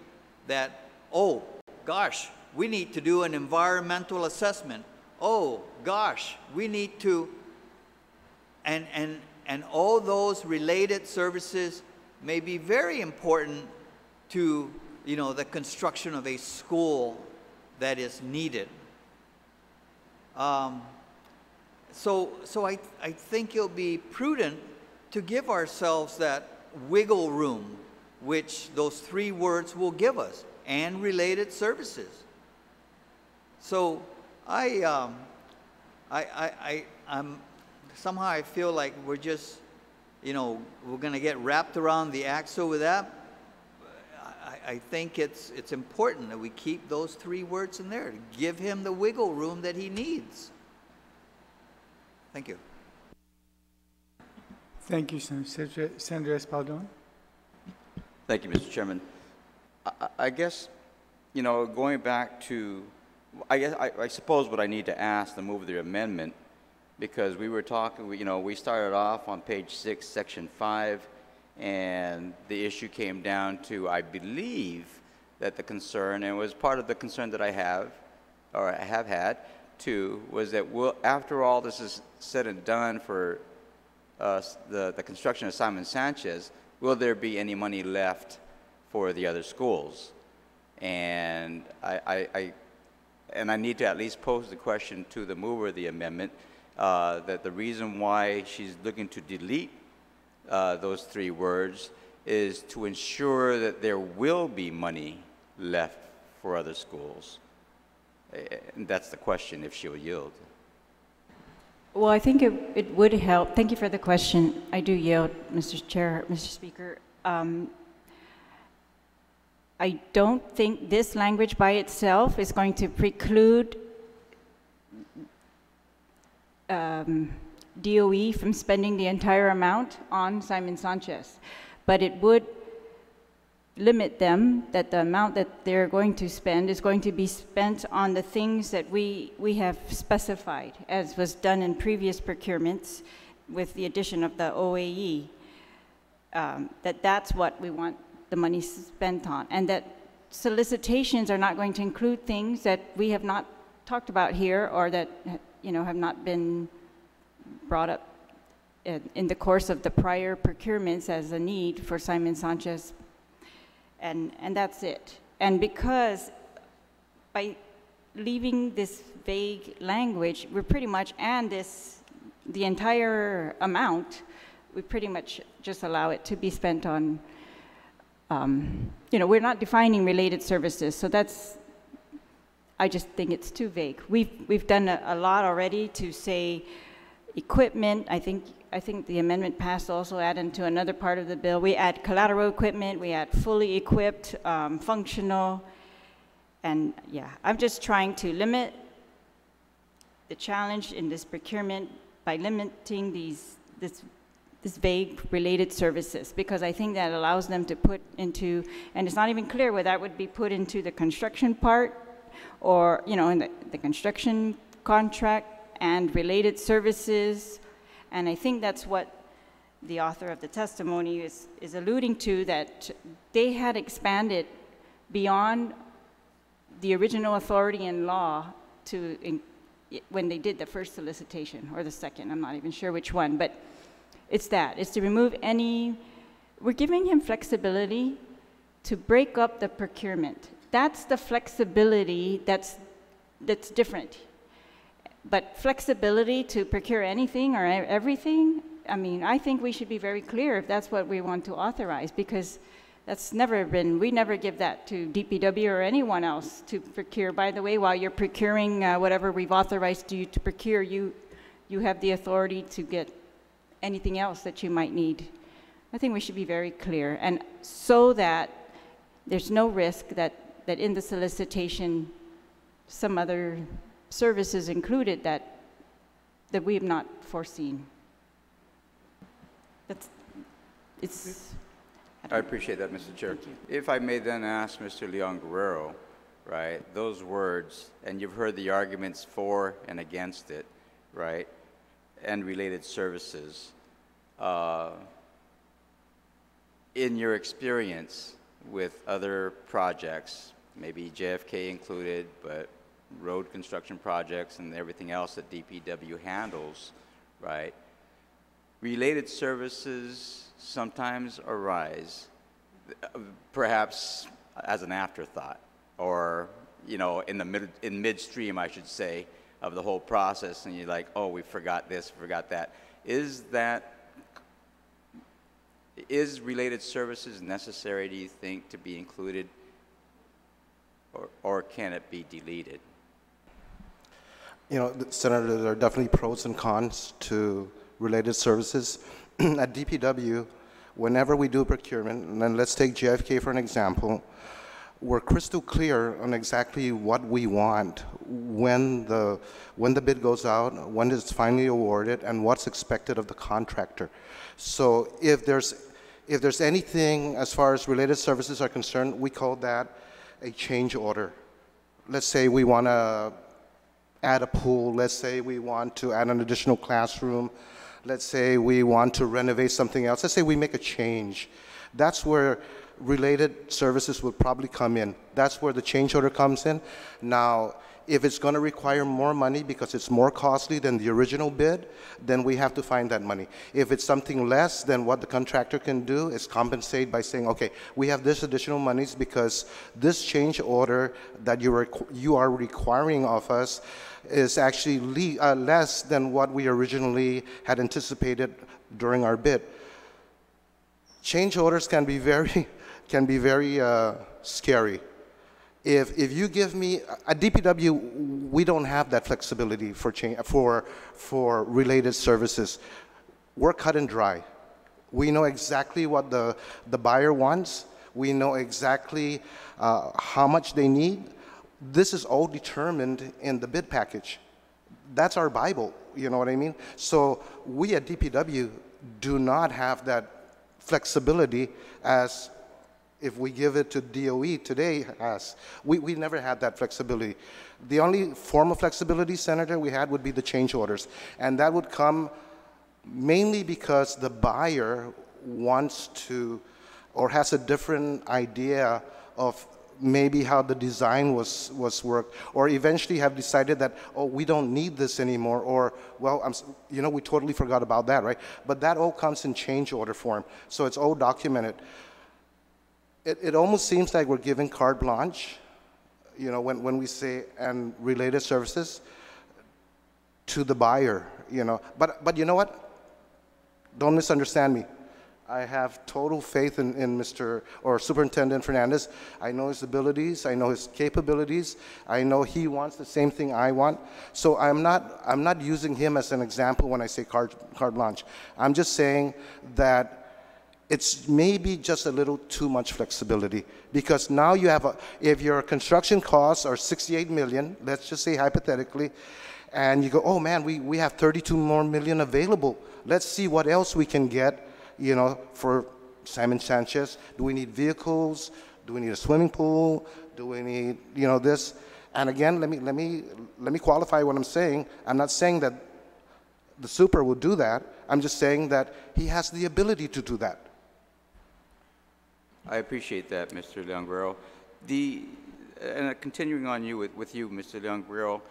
C: that, oh, gosh, we need to do an environmental assessment. Oh, gosh, we need to, and all those related services may be very important to, the construction of a school that is needed. So I think it'll be prudent to give ourselves that wiggle room, which those 3 words will give us, and related services. So I'm somehow I feel like we're just, we're going to get wrapped around the axle with that. I think it's important that we keep those 3 words in there to give him the wiggle room that he needs. Thank you.
B: Thank you, Senator Espaldon.
G: Thank you, Mr. Chairman. I guess, going back to, I suppose what I need to ask to move the amendment, because we were talking, we started off on page 6, section 5, and the issue came down to, I believe, that the concern, and it was part of the concern that I have had, too, was that after all this is said and done for the construction of Simon Sanchez, will there be any money left for the other schools? And I need to at least pose the question to the mover of the amendment, that the reason why she's looking to delete those 3 words is to ensure that there will be money left for other schools. And that's the question, if she'll yield.
I: Well, I think it would help. Thank you for the question. I do yield, Mr. Chair, Mr. Speaker. I don't think this language by itself is going to preclude DOE from spending the entire amount on Simon Sanchez, but it would limit them, that the amount that they're going to spend is going to be spent on the things that we have specified, as was done in previous procurements with the addition of the OAE, that's what we want the money spent on, and that solicitations are not going to include things that we have not talked about here, or that have not been brought up in the course of the prior procurements as a need for Simon Sanchez. And that's it. And because by leaving this vague language, we're pretty much, and the entire amount, we pretty much just allow it to be spent on, we're not defining related services, so I just think it's too vague. We've done a lot already to say equipment. I think the amendment passed also add into another part of the bill. We add collateral equipment, we add fully equipped, functional, and yeah, I'm just trying to limit the challenge in this procurement by limiting this vague related services, because I think that allows them to put into, and it's not even clear whether that would be put into the construction part or, you know, in the construction contract and related services. And I think that's what the author of the testimony is alluding to, that they had expanded beyond the original authority in law to, when they did the first solicitation, or the second, I'm not even sure which one, but it's to remove any, we're giving him flexibility to break up the procurement. That's the flexibility that's different. But flexibility to procure anything or everything, I mean, I think we should be very clear if that's what we want to authorize, because that's never been, we never give that to DPW or anyone else to procure. By the way, while you're procuring whatever we've authorized you to procure, you have the authority to get anything else that you might need. I think we should be very clear, and so that there's no risk that in the solicitation some other services included that we have not foreseen.
G: I appreciate that, Mr. Chair. If I may then ask Mr. Leon Guerrero, right, those words, and you've heard the arguments for and against it, right, and related services. In your experience with other projects, maybe JFK included, but road construction projects and everything else that DPW handles, right, related services sometimes arise, perhaps as an afterthought, or, you know, in midstream, I should say, of the whole process, and you're like, oh, we forgot this, forgot that. Is related services necessary, do you think, to be included, or can it be deleted?
J: You know, Senator, there are definitely pros and cons to related services. At DPW, whenever we do procurement, and then let's take JFK for an example, we're crystal clear on exactly what we want when the bid goes out, when it's finally awarded, and what's expected of the contractor. So if there's anything as far as related services are concerned, we call that a change order. Let's say we want to add a pool. Let's say we want to add an additional classroom. Let's say we want to renovate something else. Let's say we make a change. That's where related services would probably come in. That's where the change order comes in. Now, if it's going to require more money because it's more costly than the original bid, then we have to find that money. If it's something less, then what the contractor can do is compensate by saying, okay, we have this additional monies because this change order that you are requiring of us is actually less than what we originally had anticipated during our bid. Change orders can be very scary. If you give me, at DPW, we don't have that flexibility for related services. We're cut and dry. We know exactly what the buyer wants. We know exactly how much they need. This is all determined in the bid package. That's our Bible, you know what I mean? So we at DPW do not have that flexibility as if we give it to DOE today has. We never had that flexibility. The only form of flexibility, Senator, we had would be the change orders. And that would come mainly because the buyer wants to, or has a different idea of maybe how the design was worked, or eventually have decided that, oh, we don't need this anymore, or, well, we totally forgot about that, right? But that all comes in change order form, so it's all documented. It almost seems like we're giving carte blanche, when we say, and related services to the buyer, But you know what? Don't misunderstand me. I have total faith in Superintendent Fernandez. I know his abilities. I know his capabilities. I know he wants the same thing I want. So I'm not using him as an example when I say carte blanche. I'm just saying that it's maybe just a little too much flexibility, because now you have if your construction costs are $68 million, let's just say hypothetically, and you go, oh man, we have 32 more million available. Let's see what else we can get, you know, for Simon Sanchez. Do we need vehicles? Do we need a swimming pool? Do we need, you know, this? And again, let me qualify what I'm saying. I'm not saying that the super will do that. I'm just saying that he has the ability to do that.
G: I appreciate that, Mr. Leon Guerrero. And continuing on with you, Mr. Leon Guerrero,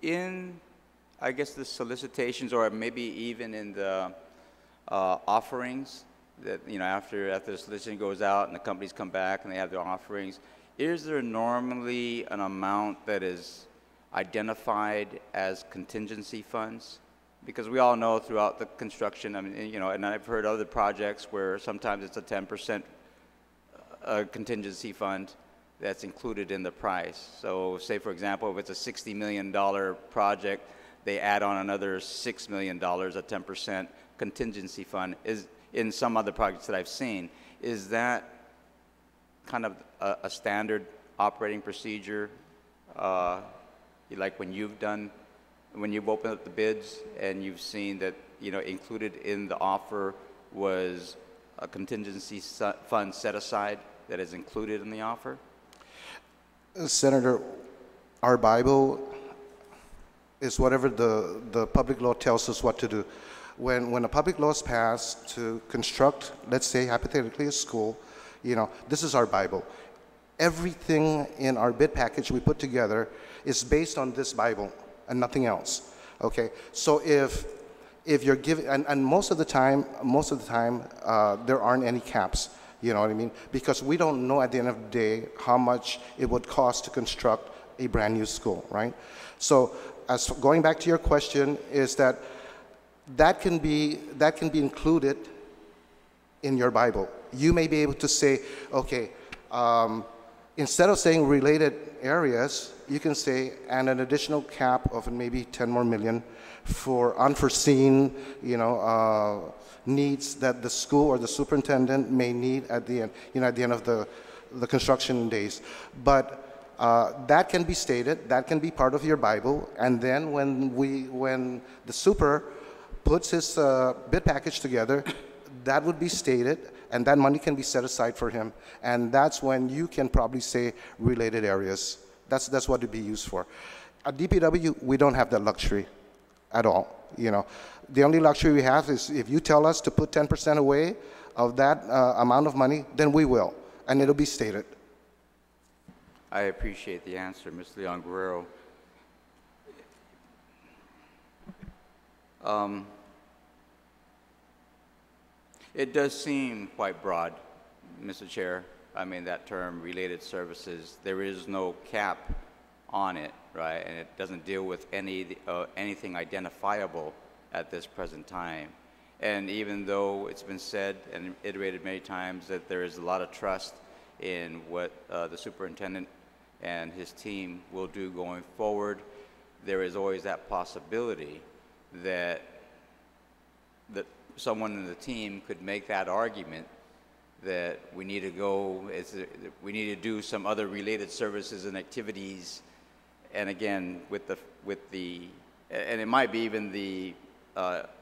G: in, I guess, the solicitations, or maybe even in the offerings, that, you know, after the solicitation goes out and the companies come back and they have their offerings, is there normally an amount that is identified as contingency funds? Because we all know throughout the construction, I mean, you know, and I've heard other projects where sometimes it's a 10% contingency fund that's included in the price. So say, for example, if it's a $60 million project, they add on another $6 million, a 10% contingency fund. Is in some other projects that I've seen, is that kind of a standard operating procedure, like when you've opened up the bids and you've seen that, you know, included in the offer was a contingency fund set aside that is included in the offer?
J: Senator, our Bible is whatever the public law tells us what to do. When a public law is passed to construct, let's say hypothetically, a school, you know, this is our Bible. Everything in our bid package we put together is based on this Bible and nothing else. Okay, so if you're giving, and most of the time, there aren't any caps. You know what I mean? Because we don't know at the end of the day how much it would cost to construct a brand new school, right? So, as going back to your question, is that can be included in your Bible. You may be able to say, okay, instead of saying related areas, you can say, and an additional cap of maybe 10 more million for unforeseen, you know, needs that the school or the superintendent may need at the end, you know, at the end of the construction days. But that can be stated, that can be part of your Bible, and then when the super puts his bid package together, that would be stated, and that money can be set aside for him, and that's when you can probably say related areas. That's what it'd be used for. At DPW, we don't have that luxury at all. You know, the only luxury we have is if you tell us to put 10% away of that amount of money, then we will, and it'll be stated.
G: I appreciate the answer, Mr. Leon Guerrero. It does seem quite broad, Mr. Chair. I mean, that term, related services, there is no cap on it, right? And it doesn't deal with anything identifiable at this present time. And even though it's been said and iterated many times that there is a lot of trust in what the superintendent and his team will do going forward, there is always that possibility that someone in the team could make that argument that we need to do some other related services and activities, and again and it might be even the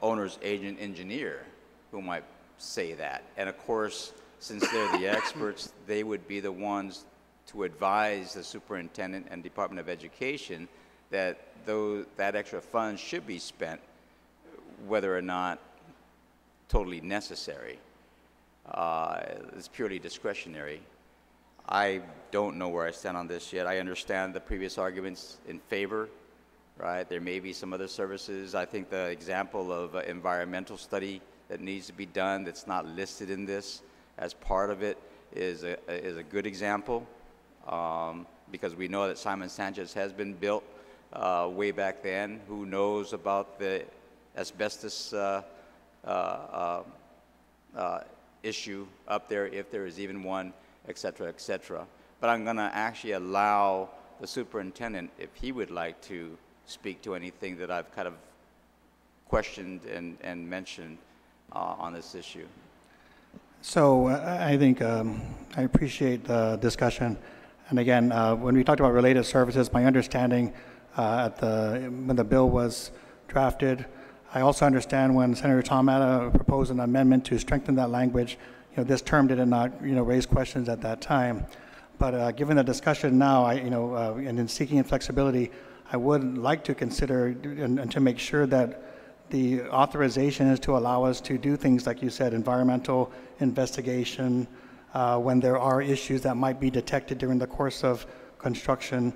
G: owner's agent engineer who might say that. And of course, since they're the experts, they would be the ones to advise the superintendent and Department of Education that that extra funds should be spent, whether or not totally necessary. It's purely discretionary. I don't know where I stand on this yet. I understand the previous arguments in favor, right? There may be some other services. I think the example of environmental study that needs to be done that's not listed in this as part of it is a good example, because we know that Simon Sanchez has been built way back then. Who knows about the asbestos issue up there, if there is even one, et cetera, et cetera. But I'm going to actually allow the superintendent, if he would like to speak to anything that I've kind of questioned and mentioned on this issue.
D: So I think I appreciate the discussion. And again, when we talked about related services, my understanding when the bill was drafted. I also understand when Senator Tom Atta proposed an amendment to strengthen that language, this term did not, raise questions at that time. But given the discussion now, and in seeking flexibility, I would like to consider and to make sure that the authorization is to allow us to do things like you said, environmental investigation, when there are issues that might be detected during the course of construction,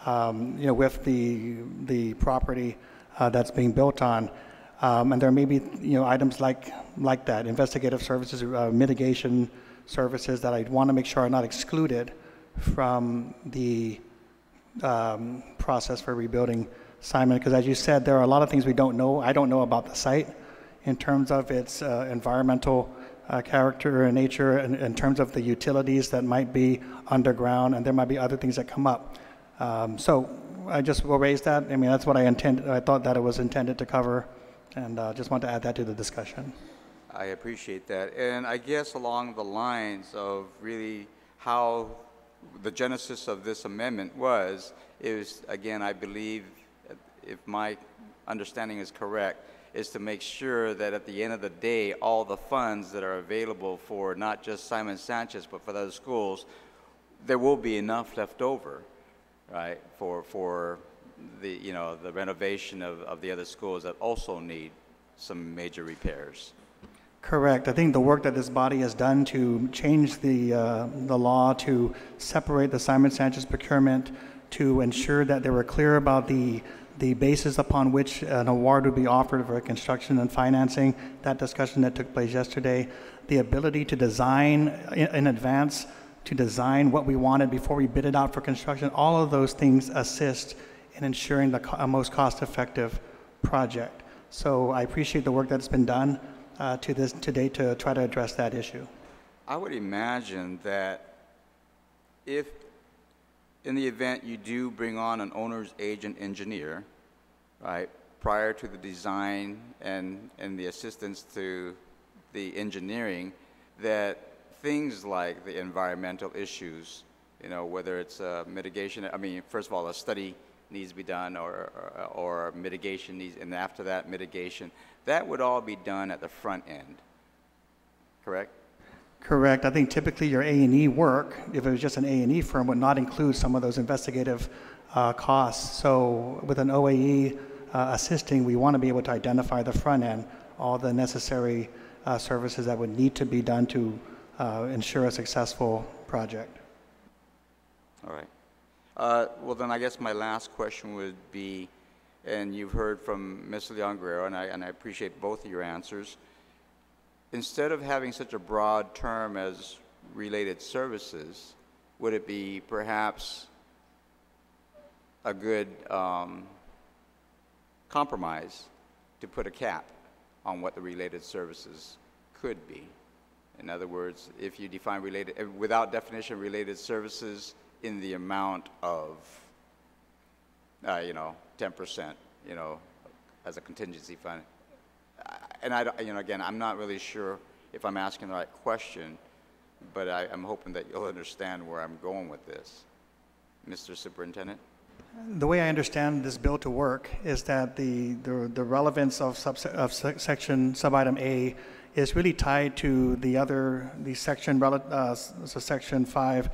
D: with the property that's being built on. And there may be, items like that, investigative services, mitigation services that I want to make sure are not excluded from the process for rebuilding Simon, because as you said, there are a lot of things we don't know. I don't know about the site in terms of its environmental character and nature, and in terms of the utilities that might be underground, and there might be other things that come up. So I just will raise that. I mean, that's what I thought that it was intended to cover, and just want to add that to the discussion.
G: I appreciate that. And I guess along the lines of really how the genesis of this amendment is, again, I believe, if my understanding is correct, is to make sure that at the end of the day, all the funds that are available for not just Simon Sanchez, but for the other schools, there will be enough left over, right, for the, the renovation of the other schools that also need some major repairs.
D: Correct. I think the work that this body has done to change the law to separate the Simon Sanchez procurement, to ensure that they were clear about the basis upon which an award would be offered for construction and financing, that discussion that took place yesterday, the ability to design in advance, to design what we wanted before we bid it out for construction, all of those things assist in ensuring the most cost-effective project. So I appreciate the work that's been done today to try to address that issue.
G: I would imagine that if in the event you do bring on an owner's agent engineer, right, prior to the design and the assistance to the engineering, that things like the environmental issues, whether it's mitigation, I mean, first of all, a study needs to be done, or mitigation needs, and after that, mitigation, that would all be done at the front end, correct?
D: Correct. I think typically your A&E work, if it was just an A&E firm, would not include some of those investigative costs. So with an OAE assisting, we want to be able to identify the front end, all the necessary services that would need to be done to ensure a successful project.
G: All right. Well, then I guess my last question would be, and you've heard from Ms. Leon-Guerrero, and I appreciate both of your answers. Instead of having such a broad term as related services, would it be perhaps a good compromise to put a cap on what the related services could be? In other words, if you define related, without definition, related services in the amount of, 10%, as a contingency fund. And again, I'm not really sure if I'm asking the right question, but I'm hoping that you'll understand where I'm going with this. Mr. Superintendent?
D: The way I understand this bill to work is that the relevance of section sub-item A is really tied to the section, so section 5.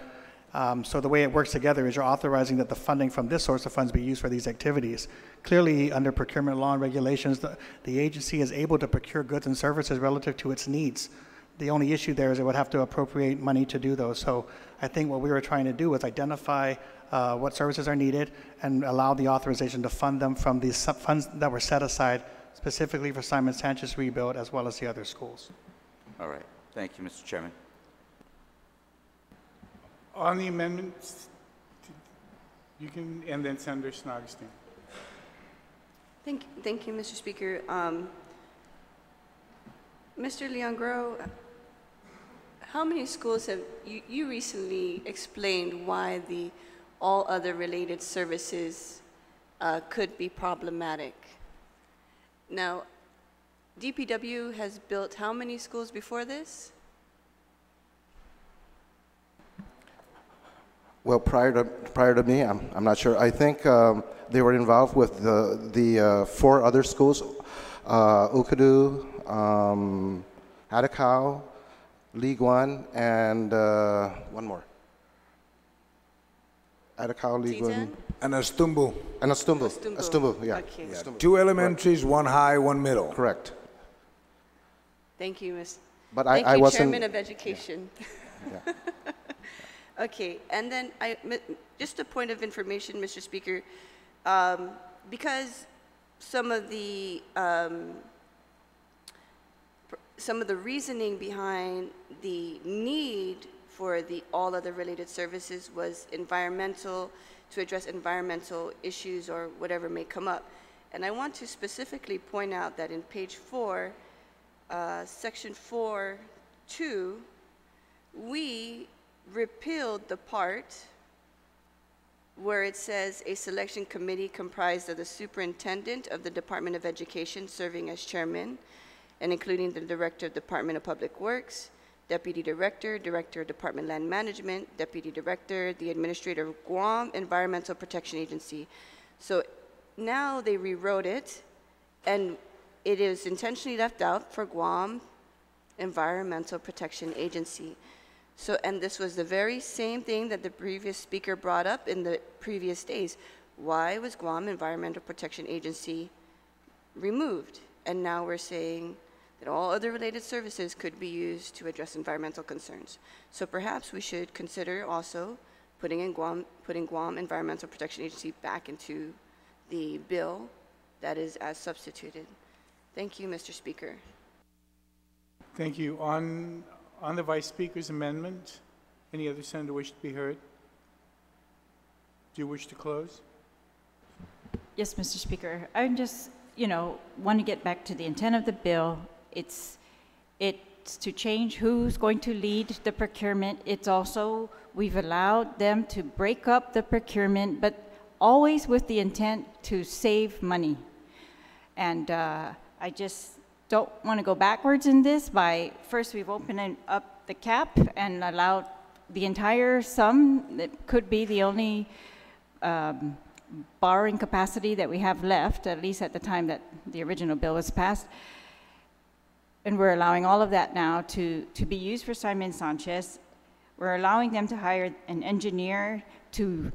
D: So the way it works together is you're authorizing that the funding from this source of funds be used for these activities. Clearly, under procurement law and regulations, the agency is able to procure goods and services relative to its needs. The only issue there is it would have to appropriate money to do those. So I think what we were trying to do was identify what services are needed and allow the authorization to fund them from these funds that were set aside specifically for Simon Sanchez rebuild, as well as the other schools.
G: All right. Thank you, Mr. Chairman.
B: On the amendments, you can, and then Senator Augustine.
H: Thank you, Mr. Speaker. Mr. Leon-Guerrero, how many schools have, you recently explained why all other related services could be problematic. Now, DPW has built how many schools before this?
J: Well, prior to me, I'm not sure. I think they were involved with the four other schools, Ukadu, Atacao, League One, and one more. Atacao, League One.
F: And Astumbu.
J: And Astumbu. Astumbu, yeah.
H: Okay.
J: Yeah. Astumbu.
F: Two elementaries, one high, one middle.
J: Correct.
H: Thank you, Ms.
J: But
H: Thank
J: I
H: you,
J: wasn't.
H: Chairman of Education.
J: Yeah.
H: Okay, and then just a point of information, Mr. Speaker, because some of the reasoning behind the need for all other related services was environmental, to address environmental issues or whatever may come up. And I want to specifically point out that in page 4, section 4.2, we repealed the part where it says a selection committee comprised of the superintendent of the Department of Education serving as chairman and including the director of Department of Public Works, deputy director, director of Department of Land Management, deputy director, the administrator of Guam Environmental Protection Agency. So now they rewrote it, and it is intentionally left out for Guam Environmental Protection Agency. So, and this was the very same thing that the previous speaker brought up in the previous days. Why was Guam Environmental Protection Agency removed? And now we're saying that all other related services could be used to address environmental concerns. So perhaps we should consider also putting Guam Environmental Protection Agency back into the bill that is as substituted. Thank you, Mr. Speaker.
B: Thank you. On the Vice Speaker's amendment, any other senator wish to be heard? Do you wish to close?
I: Yes, Mr. Speaker. I just, want to get back to the intent of the bill. It's to change who's going to lead the procurement. It's also, we've allowed them to break up the procurement, but always with the intent to save money. And I just don't want to go backwards in this by, first we've opened up the cap and allowed the entire sum that could be the only borrowing capacity that we have left, at least at the time that the original bill was passed. And we're allowing all of that now to be used for Simon Sanchez. We're allowing them to hire an engineer to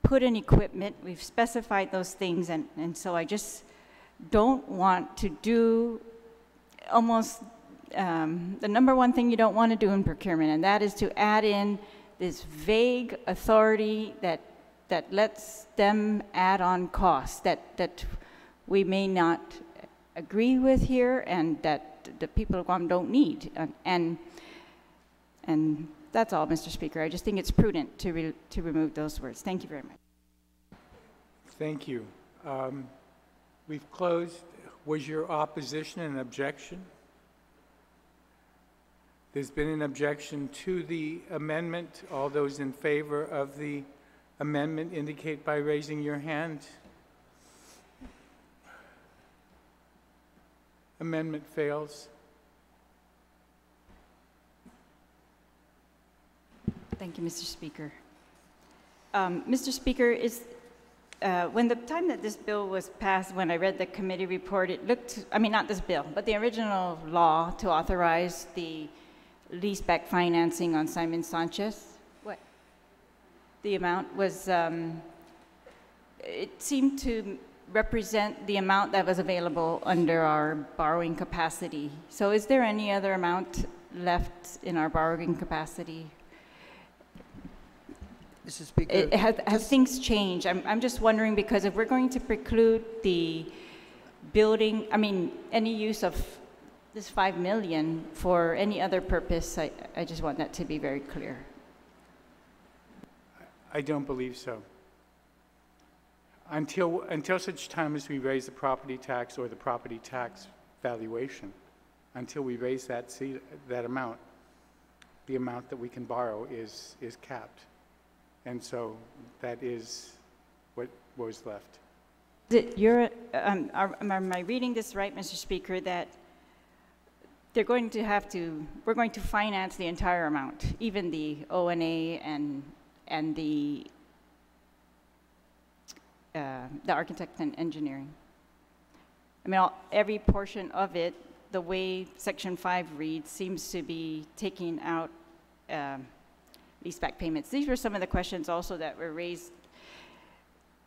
I: put in equipment. We've specified those things, and so I just don't want to do almost the number one thing you don't want to do in procurement, and that is to add in this vague authority that lets them add on costs that we may not agree with here and that the people of Guam don't need. And that's all, Mr. Speaker. I just think it's prudent to remove those words. Thank you very much.
B: Thank you. We've closed. Was your opposition an objection? There's been an objection to the amendment. All those in favor of the amendment indicate by raising your hand. Amendment fails.
I: Thank you, Mr. Speaker. Mr. Speaker, when the time that this bill was passed, when I read the committee report, it looked, not this bill, but the original law to authorize the leaseback financing on Simon Sanchez. What? The amount was, it seemed to represent the amount that was available under our borrowing capacity. So is there any other amount left in our borrowing capacity?
A: Mr. Speaker,
I: Have things changed? I'm just wondering, because if we're going to preclude the building, any use of this $5 million for any other purpose, I just want that to be very clear.
B: I don't believe so. Until such time as we raise the property tax or the property tax valuation, until we raise that amount, the amount that we can borrow is capped. And so that is what was left.
I: Am I reading this right, Mr. Speaker, that we're going to finance the entire amount, even the O&A and and the architect and engineering. I mean, every portion of it, the way Section 5 reads, seems to be taking out leaseback payments. These were some of the questions also that were raised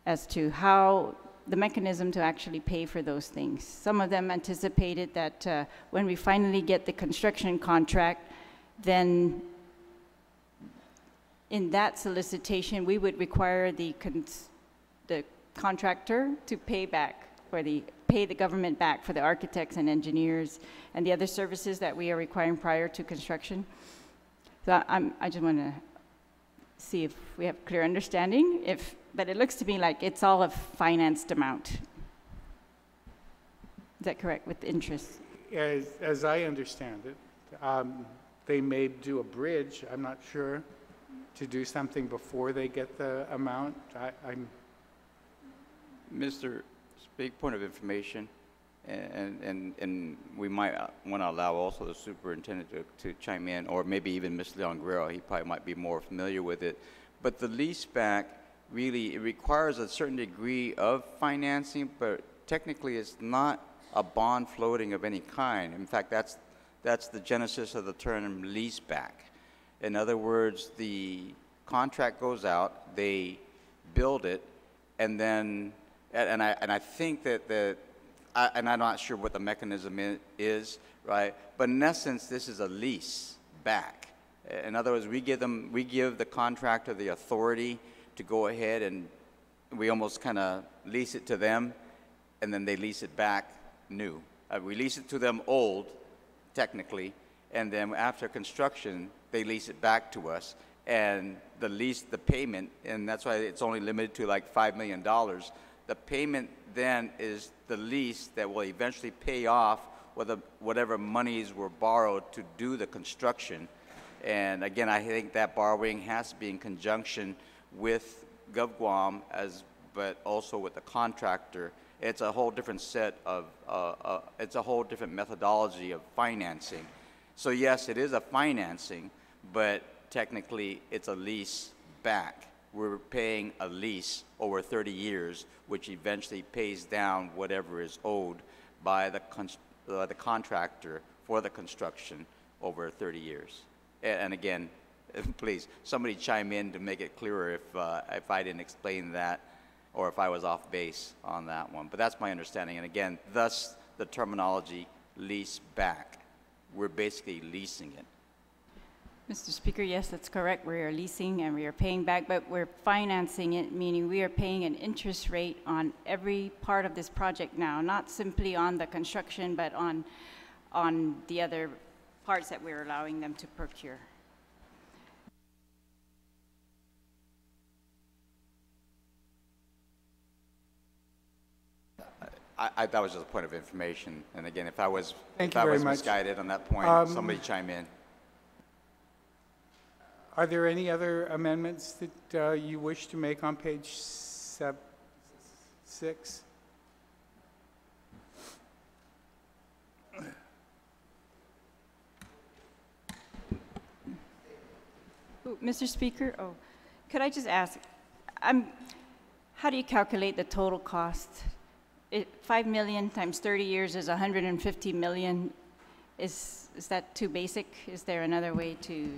I: as to how the mechanism to actually pay for those things. Some of them anticipated that when we finally get the construction contract, then in that solicitation, we would require the contractor to pay back, or pay the government back for the architects and engineers and the other services that we are requiring prior to construction. So I just want to see if we have clear understanding, but it looks to me like it's all a financed amount. Is that correct, with interest?
B: As I understand it, they may do a bridge, I'm not sure, to do something before they get the amount.
G: Mr. Speaker, point of information, and we might want to allow also the superintendent to chime in, or maybe even Mr. Leon Guerrero. He probably might be more familiar with it. But the lease back really, it requires a certain degree of financing, but technically it's not a bond floating of any kind. In fact, that's the genesis of the term lease back. In other words, the contract goes out, they build it, and then, and I think that and I'm not sure what the mechanism is, right? But in essence, this is a lease back. In other words, we give the contractor the authority to go ahead, and we almost kind of lease it to them, and then they lease it back new. We lease it to them old, technically, and then after construction, they lease it back to us. And the payment, and that's why it's only limited to like $5 million. The payment then is the lease that will eventually pay off whatever monies were borrowed to do the construction. And again, I think that borrowing has to be in conjunction with GovGuam, but also with the contractor. It's a whole different set of, it's a whole different methodology of financing. So yes, it is a financing, but technically it's a lease back. We're paying a lease over 30 years, which eventually pays down whatever is owed by the contractor for the construction over 30 years. And again, please, somebody chime in to make it clearer if I didn't explain that, or if I was off base on that one. But that's my understanding. And again, thus the terminology lease back. We're basically leasing it.
I: Mr. Speaker, yes, that's correct. We are leasing and we are paying back, but we're financing it, meaning we are paying an interest rate on every part of this project now, not simply on the construction, but on the other parts that we're allowing them to procure.
G: That was just a point of information. And again, if I was
B: much.
G: misguided on that point, somebody chime in.
B: Are there any other amendments that you wish to make on page 6?
I: Mr. Speaker, could I just ask, how do you calculate the total cost? 5 million times 30 years is 150 million. Is that too basic? Is there another way to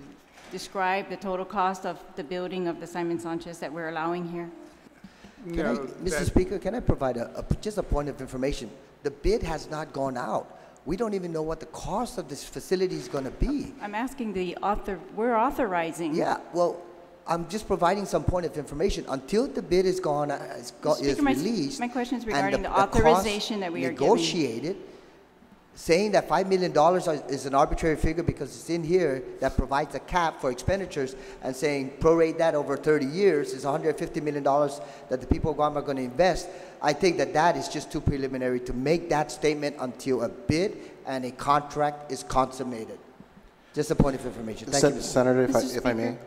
I: describe the total cost of the building of the Simon Sanchez that we're allowing here?
A: Mr. Speaker, can I provide just a point of information? The bid has not gone out. We don't even know what the cost of this facility is going to be.
I: I'm asking we're authorizing.
A: Yeah, well, I'm just providing some point of information. Until the bid is released.
I: My question is regarding the authorization that we are
A: negotiated, saying that $5 million is an arbitrary figure because it's in here that provides a cap for expenditures, and saying prorate that over 30 years is $150 million that the people of Guam are going to invest. I think that is just too preliminary to make that statement until a bid and a contract is consummated. Just a point of information. Thank you,
J: Senator, if I may.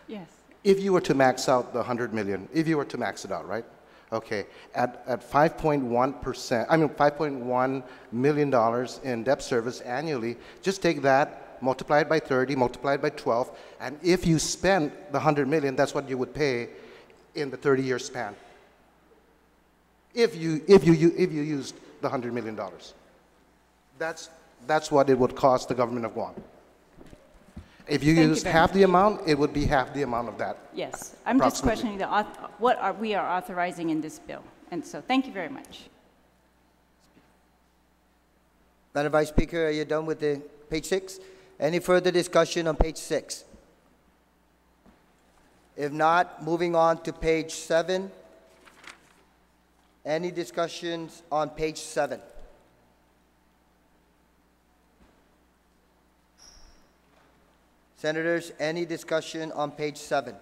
I: Yes.
J: If you were to max out the 100 million, if you were to max it out, right? Okay, at 5.1%, I mean $5.1 million in debt service annually, just take that, multiply it by 30, multiply it by 12, and if you spend the 100 million, that's what you would pay in the 30-year span. If you used the $100 million. That's what it would cost the government of Guam. If you
I: Thank you
J: used
I: very
J: half
I: much.
J: the amount, it would be half the amount of that.
I: Yes, I'm just
J: approximately.
I: questioning what we are authorizing in this bill. And so, thank you very much.
A: Madam Vice Speaker, are you done with the page 6? Any further discussion on page 6? If not, moving on to page 7. Any discussions on page 7? Senators, any discussion on page 7?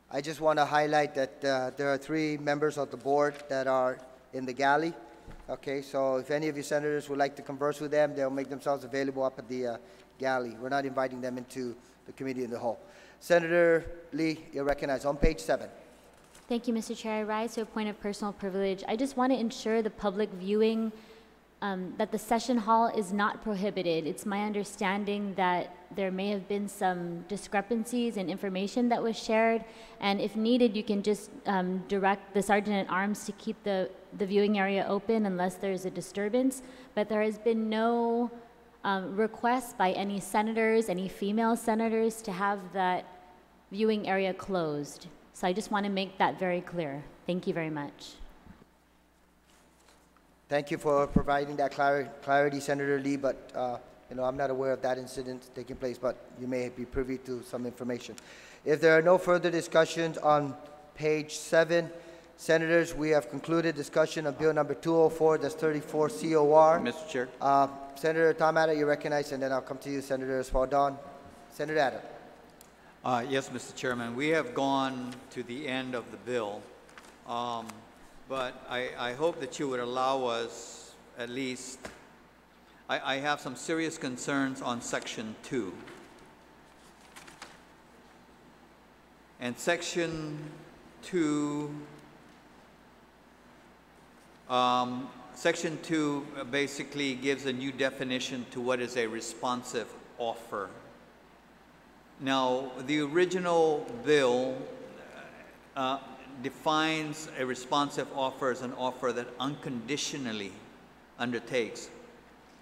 A: I just want to highlight that there are 3 members of the board that are in the galley. Okay, so if any of you senators would like to converse with them, they'll make themselves available up at the galley. We're not inviting them into the committee in the whole. Senator Lee, you're recognized on page 7.
E: Thank you, Mr. Chair. I rise to a point of personal privilege. I just want to ensure the public viewing that the session hall is not prohibited. It's my understanding that there may have been some discrepancies in information that was shared, and if needed, you can just direct the Sergeant-at-Arms to keep the viewing area open unless there's a disturbance. But there has been no request by any senators, any female senators, to have that viewing area closed. So I just want to make that very clear. Thank you very much.
A: Thank you for providing that clarity, Senator Lee, but I'm not aware of that incident taking place, but you may be privy to some information. If there are no further discussions on page 7, Senators, we have concluded discussion of Bill number 204, that's 34 COR.
C: Mr. Chair.
A: Senator Tom Adat, you're recognized, and then I'll come to you, Senator Espaldon. Senator Adat.
C: Yes, Mr. Chairman. We have gone to the end of the bill. But I hope that you would allow us at least, I have some serious concerns on Section 2. And Section 2, Section 2 basically gives a new definition to what is a responsive offer. Now, the original bill defines a responsive offer as an offer that unconditionally undertakes.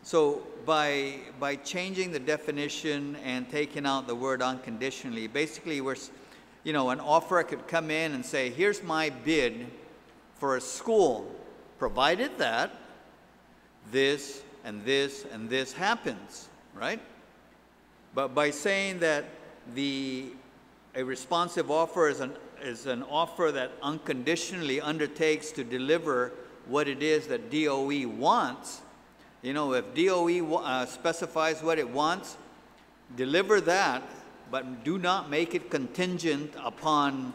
C: So by changing the definition and taking out the word unconditionally, basically an offer could come in and say, here's my bid for a school, provided that this and this and this happens, right? But by saying that a responsive offer is an offer that unconditionally undertakes to deliver what it is that DOE wants. If DOE specifies what it wants, deliver that, but do not make it contingent upon,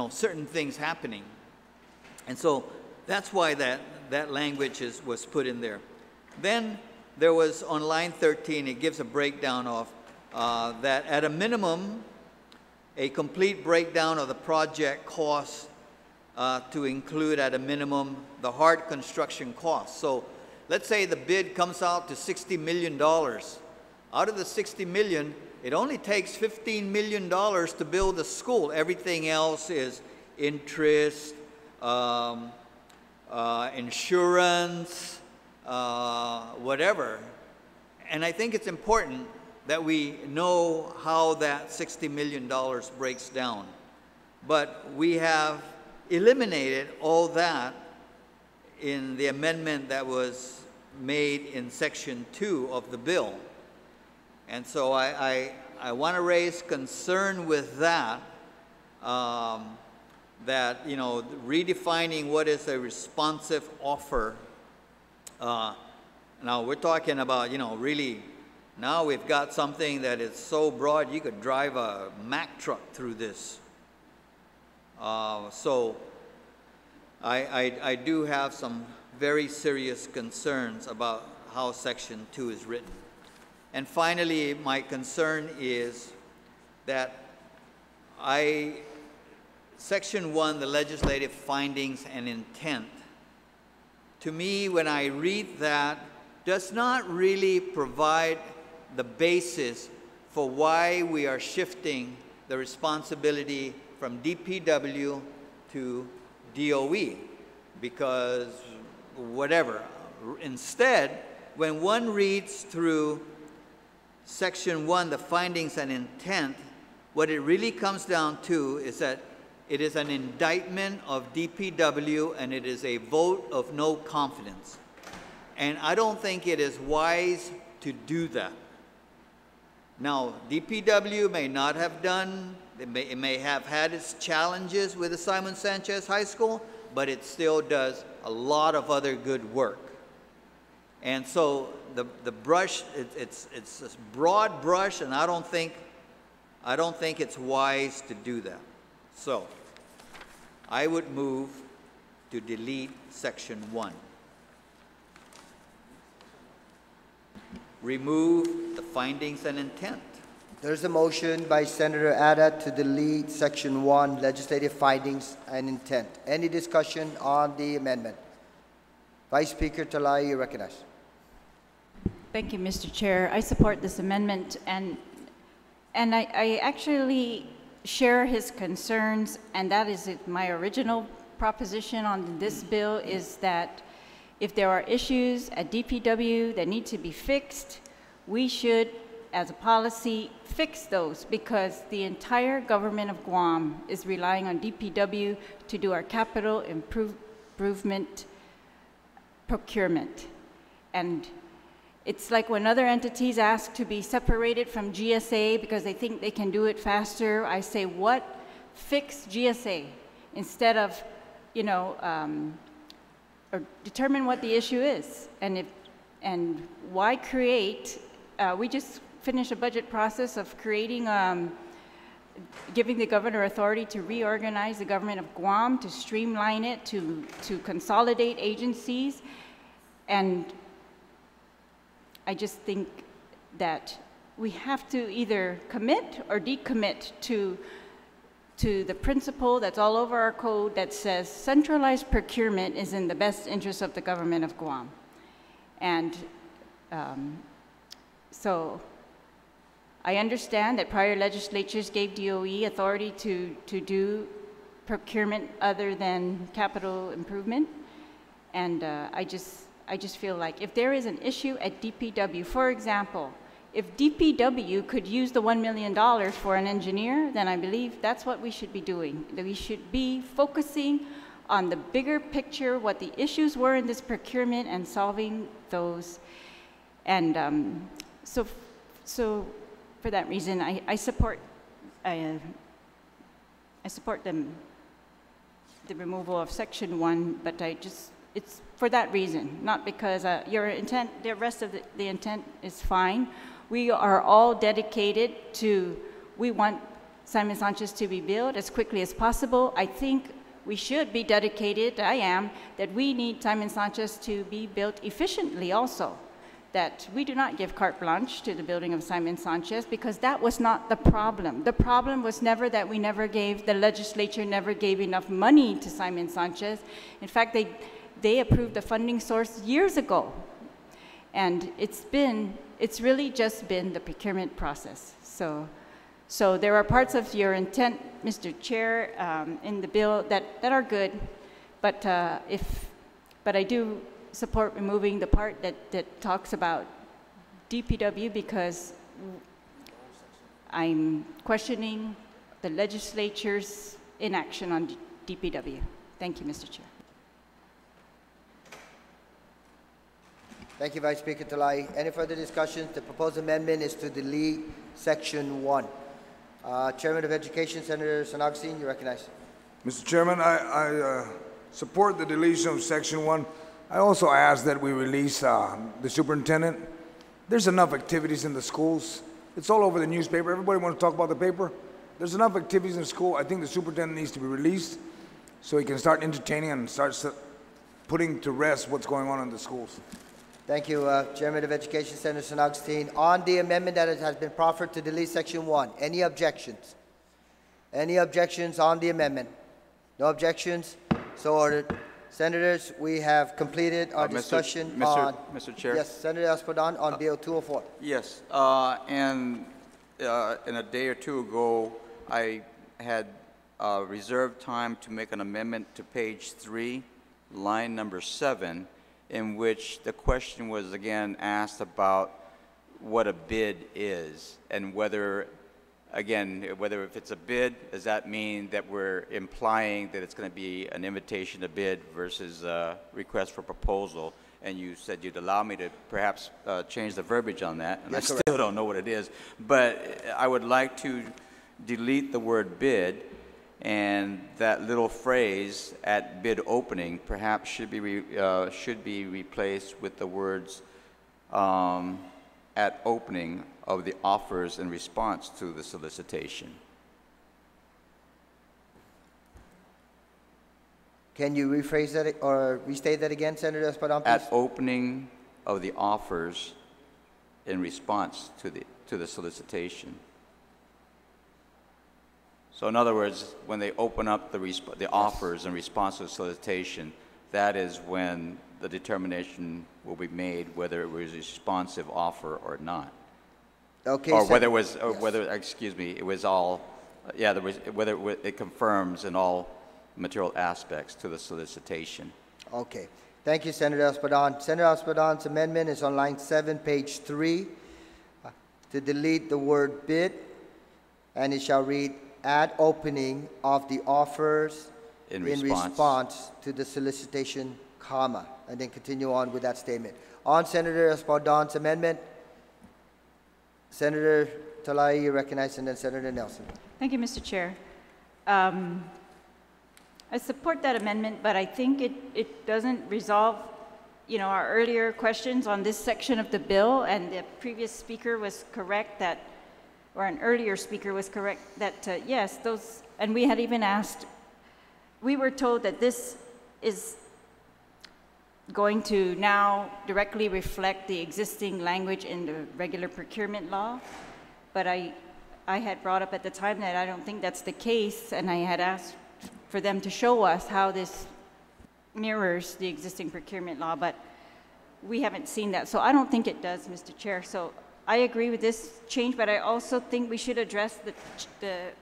C: certain things happening. And so that's why that language was put in there. Then there was, on line 13, it gives a breakdown of that at a minimum, a complete breakdown of the project costs to include at a minimum the hard construction costs. So let's say the bid comes out to $60 million. Out of the $60 million, it only takes $15 million to build a school. Everything else is interest, insurance, whatever. And I think it's important that we know how that $60 million breaks down. But we have eliminated all that in the amendment that was made in Section 2 of the bill. And so I want to raise concern with that, that, redefining what is a responsive offer. Now we're talking about, really, now we've got something that is so broad you could drive a Mack truck through this. So I do have some very serious concerns about how Section 2 is written. And finally, my concern is that Section 1, the legislative findings and intent, to me, when I read that, does not really provide the basis for why we are shifting the responsibility from DPW to DOE, because whatever. Instead, when one reads through Section 1, the findings and intent, what it really comes down to is that it is an indictment of DPW and it is a vote of no confidence. And I don't think it is wise to do that. Now, DPW may not have done, it may have had its challenges with the Simon Sanchez High School, but it still does a lot of other good work. And so the brush, it's this broad brush, and I don't think it's wise to do that. So I would move to delete Section 1. Remove the findings and intent.
A: There's a motion by Senator Ada to delete Section 1, legislative findings and intent. Any discussion on the amendment? Vice Speaker Talai, you recognize.
I: Thank you, Mr. Chair. I support this amendment, and I actually share his concerns, and that is my original proposition on this bill, is that if there are issues at DPW that need to be fixed, we should, as a policy, fix those, because the entire government of Guam is relying on DPW to do our capital improvement procurement. And it's like when other entities ask to be separated from GSA because they think they can do it faster, I say, what? Fix GSA instead of, you know, or determine what the issue is. And why create, we just finished a budget process of creating, giving the governor authority to reorganize the government of Guam, to streamline it, to consolidate agencies. And I just think that we have to either commit or decommit to the principle that's all over our code that says centralized procurement is in the best interest of the government of Guam. And so I understand that prior legislatures gave DOE authority to do procurement other than capital improvement. And I just feel like if there is an issue at DPW, for example, if DPW could use the $1 million for an engineer, then I believe that's what we should be doing. That we should be focusing on the bigger picture, what the issues were in this procurement, and solving those. And so for that reason, I support the removal of Section 1, but it's for that reason, not because your intent, the rest of the intent is fine. We are all dedicated to, we want Simon Sanchez to be built as quickly as possible. I think we should be dedicated, I am, that we need Simon Sanchez to be built efficiently also. That we do not give carte blanche to the building of Simon Sanchez, because that was not the problem. The problem was never that the legislature never gave enough money to Simon Sanchez. In fact, they approved the funding source years ago. And it's really just been the procurement process. So there are parts of your intent, Mr. Chair, in the bill that are good, but I do support removing the part that talks about DPW, because I'm questioning the legislature's inaction on DPW. Thank you, Mr. Chair.
A: Thank you, Vice Speaker Talai. Any further discussions? The proposed amendment is to delete Section 1. Chairman of Education, Senator San Agustin, you recognize.
F: Mr. Chairman, I support the deletion of Section 1. I also ask that we release the superintendent. There's enough activities in the schools. It's all over the newspaper. Everybody wants to talk about the paper. There's enough activities in school. I think the superintendent needs to be released so he can start entertaining and start putting to rest what's going on in the schools.
A: Thank you, Chairman of Education, Senator San Agustin. On the amendment that has been proffered to delete Section 1, any objections? Any objections on the amendment? No objections? So ordered. Senators, we have completed our discussion on...
G: Mr. Chair?
A: Yes, Senator Espadon on Bill 204.
G: Yes, and in a day or two ago, I had reserved time to make an amendment to page 3, line number 7, in which the question was again asked about what a bid is and whether, again, whether if it's a bid, does that mean that we're implying that it's going to be an invitation to bid versus a request for proposal? And you said you'd allow me to perhaps change the verbiage on that, and I still don't know what it is. But I would like to delete the word bid, and that little phrase at bid opening perhaps should be replaced with the words at opening of the offers in response to the solicitation.
A: Can you rephrase that or restate that again, Senator Espadon, please?
G: At opening of the offers in response to the solicitation. So in other words, when they open up the offers in response to the solicitation, that is when the determination will be made whether it was a responsive offer or not.
A: Okay.
G: Or whether it was, or whether, excuse me, it was all, yeah, there was, whether it confirms in all material aspects to the solicitation.
A: Okay. Thank you, Senator Espadon. Senator Espadon's amendment is on line 7, page 3, to delete the word bid, and it shall read, at opening of the offers in response to the solicitation, comma, and then continue on with that statement. On Senator Espadon's amendment, Senator Talai, you recognize, and then Senator Nelson.
I: Thank you, Mr. Chair. I support that amendment, but I think it doesn't resolve, our earlier questions on this section of the bill, and the previous speaker was correct that, or an earlier speaker was correct that, yes, those, and we had even asked, we were told that this is going to now directly reflect the existing language in the regular procurement law, but I had brought up at the time that I don't think that's the case, and I had asked for them to show us how this mirrors the existing procurement law, but we haven't seen that. So I don't think it does, Mr. Chair. So I agree with this change, but I also think we should address the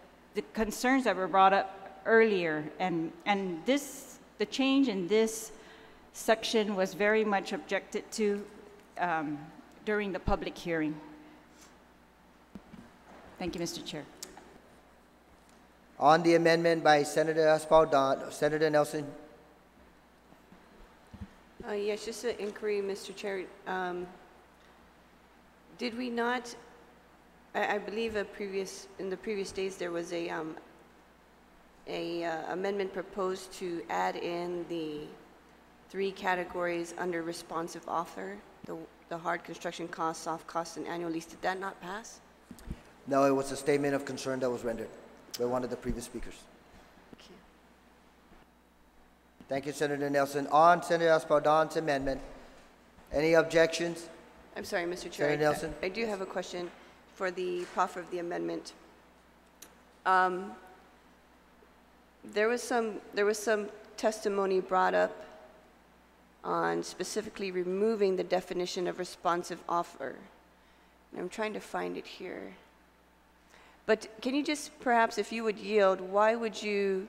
I: concerns that were brought up earlier. And the change in this section was very much objected to during the public hearing. Thank you, Mr. Chair.
A: On the amendment by Senator Espadon, Senator Nelson.
H: Yes, just an inquiry, Mr. Chair. Did we not, I believe in the previous days there was a amendment proposed to add in the 3 categories under responsive offer, the hard construction costs, soft costs, and annual lease. Did that not pass?
A: No, it was a statement of concern that was rendered by one of the previous speakers.
H: Okay.
A: Thank you, Senator Nelson. On Senator Espadon's amendment, any objections?
H: I'm sorry, Mr. Chair.
A: Senator Nelson?
H: I do have a question for the proffer of the amendment. There was some testimony brought up on specifically removing the definition of responsive offer. And I'm trying to find it here. But can you just perhaps, if you would yield, why would you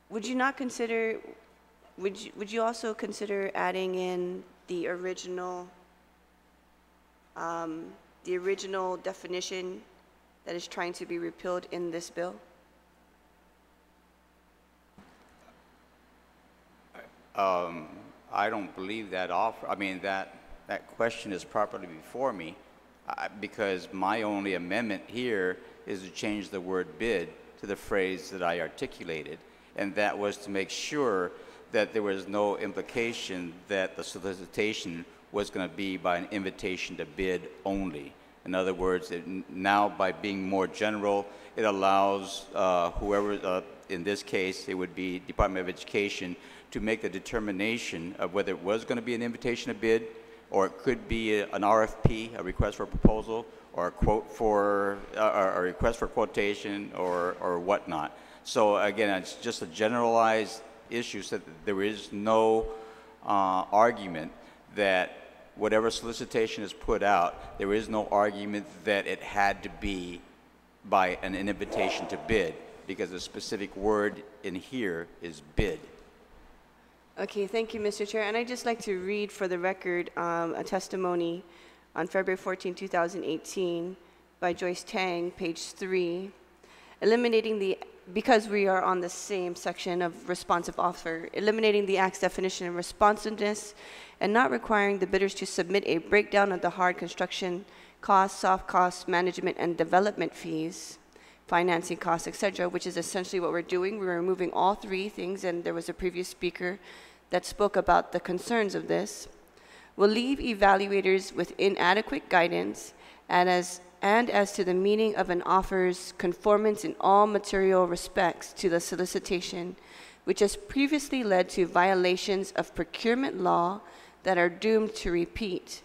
H: not consider, would you also consider adding in the original definition that is trying to be repealed in this bill?
G: I don't believe that offer. I mean, that question is properly before me, because my only amendment here is to change the word bid to the phrase that I articulated, and that was to make sure that there was no implication that the solicitation was going to be by an invitation to bid only. In other words, now by being more general, it allows whoever, in this case, it would be Department of Education, to make the determination of whether it was going to be an invitation to bid, or it could be an RFP, a request for proposal, or a quote for, a request for quotation, or whatnot. So again, it's just a generalized issue, so that there is no argument that whatever solicitation is put out, there is no argument that it had to be by an invitation to bid, because the specific word in here is bid.
H: Okay, thank you, Mr. Chair. And I'd just like to read for the record a testimony on February 14, 2018 by Joyce Tang, page 3, because we are on the same section of responsive offer, eliminating the Act's definition of responsiveness and not requiring the bidders to submit a breakdown of the hard construction costs, soft costs, management and development fees, financing costs, etc., which is essentially what we're doing. We're removing all three things, and there was a previous speaker that spoke about the concerns of this, will leave evaluators with inadequate guidance and as to the meaning of an offer's conformance in all material respects to the solicitation, which has previously led to violations of procurement law that are doomed to repeat.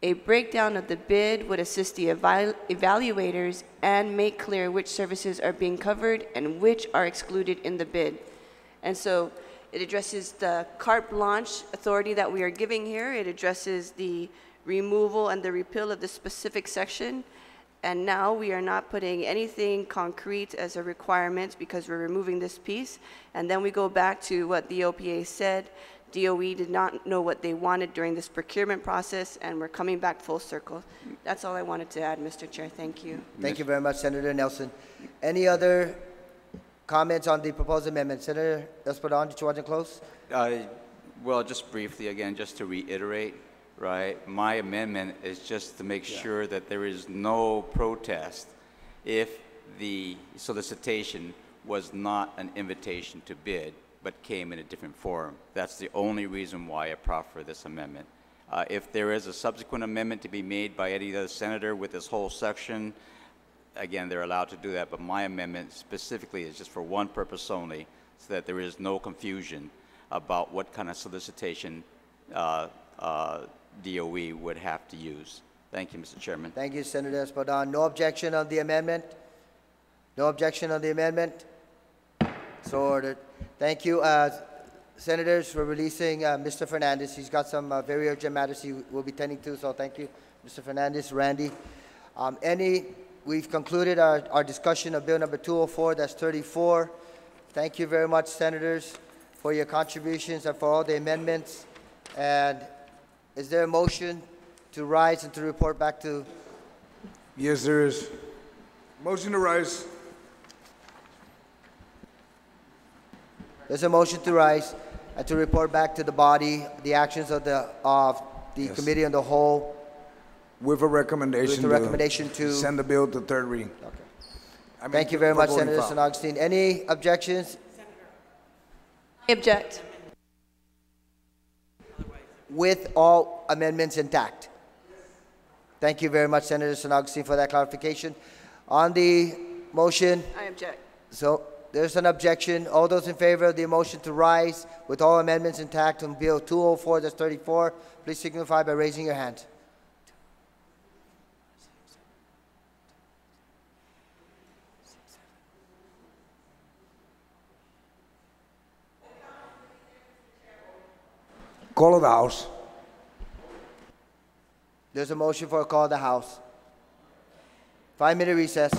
H: A breakdown of the bid would assist the evaluators and make clear which services are being covered and which are excluded in the bid. And so it addresses the carte blanche authority that we are giving here. It addresses the removal and the repeal of the specific section. And now we are not putting anything concrete as a requirement because we're removing this piece. And then we go back to what the OPA said. DOE did not know what they wanted during this procurement process, and we're coming back full circle. That's all I wanted to add, Mr. Chair. Thank you.
A: Thank you very much, Senator Nelson. Any other comments on the proposed amendment? Senator Espadon, did you want to close?
G: Well, just briefly, again, just to reiterate, right, my amendment is just to make sure that there is no protest if the solicitation was not an invitation to bid, but came in a different form. That's the only reason why I proffer this amendment. If there is a subsequent amendment to be made by any other senator with this whole section, again, they're allowed to do that, but my amendment specifically is just for one purpose only, so that there is no confusion about what kind of solicitation DOE would have to use. Thank you, Mr. Chairman.
A: Thank you, Senator Espadon. No objection on the amendment? No objection on the amendment? So ordered. Thank you, Senators, for releasing Mr. Fernandez. He's got some very urgent matters he will be tending to, so thank you, Mr. Fernandez. Randy, we've concluded our discussion of Bill number 204, that's 34. Thank you very much, Senators, for your contributions and for all the amendments. And is there a motion to rise and to report back to?
F: Yes, there is. Motion to rise.
A: There's a motion to rise and to report back to the body the actions of the
F: Yes.
A: committee on the whole.
F: With a recommendation.
A: With the recommendation to
F: send the bill to third reading.
A: Okay. Thank you very much,
F: voting
A: Senator
F: file.
A: San Augustine. Any objections?
H: I object.
A: With all amendments intact. Thank you very much, Senator San Augustine, for that clarification. On the motion,
H: I object.
A: so there's an objection. All those in favor of the motion to rise with all amendments intact on Bill 204, that's 34, please signify by raising your hand.
F: Call of the House.
A: There's a motion for a call of the House. 5-minute recess.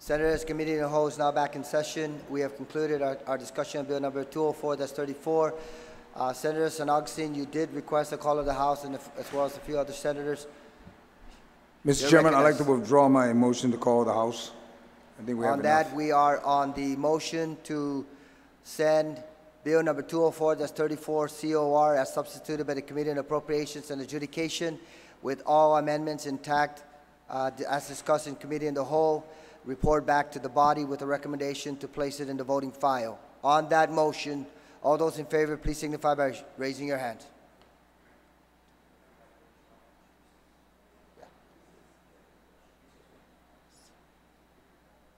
A: Senators, Committee in the Whole is now back in session. We have concluded our discussion of Bill number 204, that's 34. Senator San Augustine, you did request a call of the House, and as well as a few other senators.
F: Mr.
A: You're
F: Chairman, I'd like to
A: recognized.
F: withdraw my motion to call the House. I think we have
A: On
F: enough.
A: that, we are on the motion to send Bill number 204, that's 34, COR, as substituted by the Committee on Appropriations and Adjudication, with all amendments intact, as discussed in Committee in the Whole, report back to the body with a recommendation to place it in the voting file. On that motion, all those in favor, please signify by raising your hands.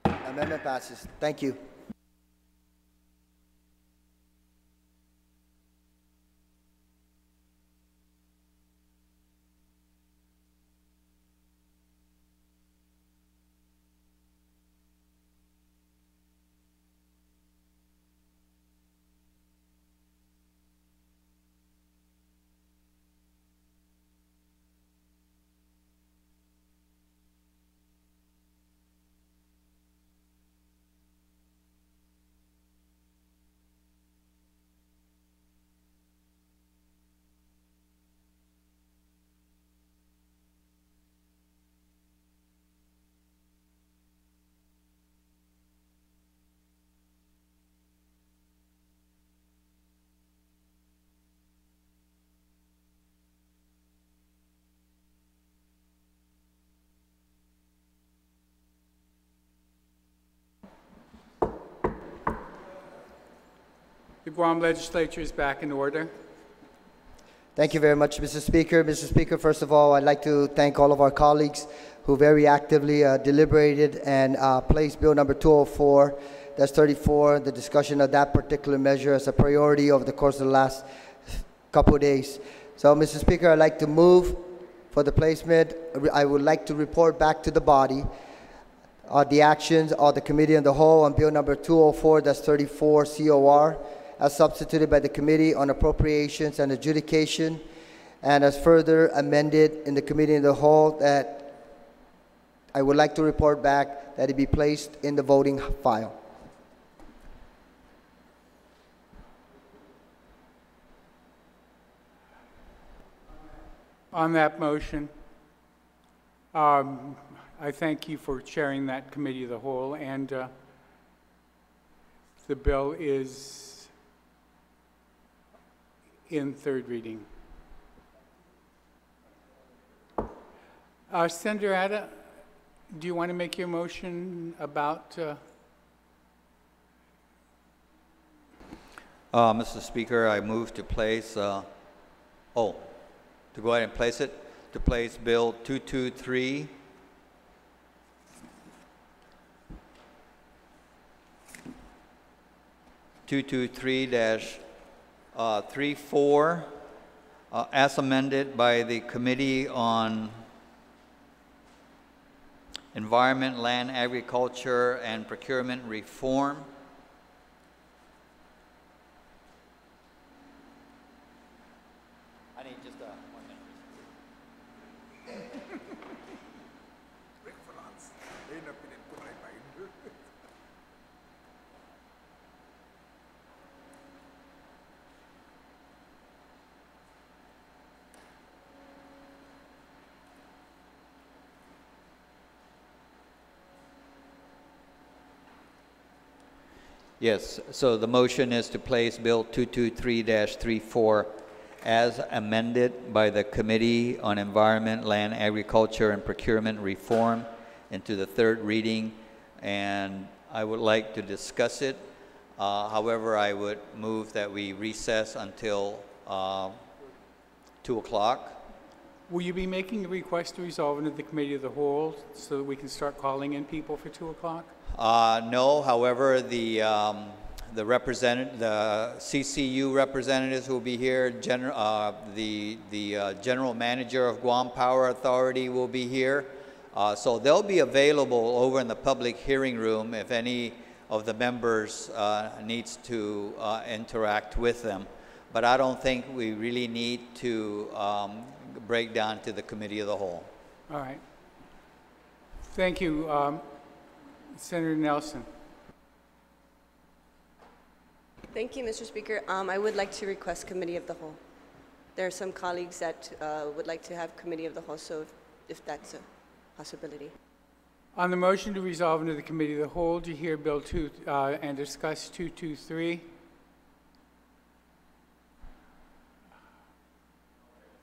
A: Amendment passes. Thank you.
B: The Guam Legislature is back in order.
A: Thank you very much, Mr. Speaker. Mr. Speaker, first of all, I'd like to thank all of our colleagues who very actively deliberated and placed Bill number 204, that's 34, the discussion of that particular measure as a priority over the course of the last couple of days. So, Mr. Speaker, I'd like to move for the placement. I would like to report back to the body the actions of the Committee on the Whole on Bill number 204, that's 34, COR, as substituted by the Committee on Appropriations and Adjudication, and as further amended in the Committee in the Whole, that I would like to report back that it be placed in the voting file.
B: On that motion, I thank you for chairing that Committee of the Whole, and the bill is in third reading. Senator Ada, do you want to make your motion about...
C: Mr. Speaker, I move to place, to go ahead and place it, to place Bill 223, -34, as amended by the Committee on Environment, Land, Agriculture, and Procurement Reform. I need just 1 minute. Yes, so the motion is to place Bill 223-34 as amended by the Committee on Environment, Land, Agriculture, and Procurement Reform into the third reading, and I would like to discuss it. However, I would move that we recess until 2 o'clock.
B: Will you be making a request to resolve into the Committee of the Whole so that we can start calling in people for 2 o'clock?
C: No, however, the CCU representatives will be here. The General Manager of Guam Power Authority will be here. So they'll be available over in the public hearing room if any of the members needs to interact with them. But I don't think we really need to break down to the Committee of the Whole.
B: All right. Thank you. Senator Nelson.
H: Thank you, Mr. Speaker. I would like to request committee of the whole. There are some colleagues that would like to have committee of the whole, so if that's a possibility.
B: On the motion to resolve into the Committee of the Whole, to hear Bill 2 and discuss 223.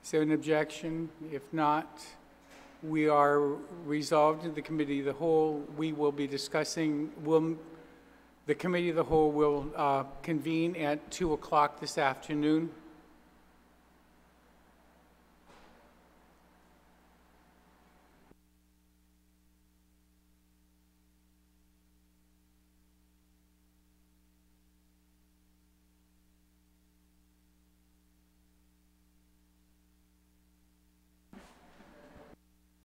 B: Is there an objection? If not, we are resolved in the Committee of the Whole. We will be discussing, the Committee of the Whole will convene at 2 o'clock this afternoon.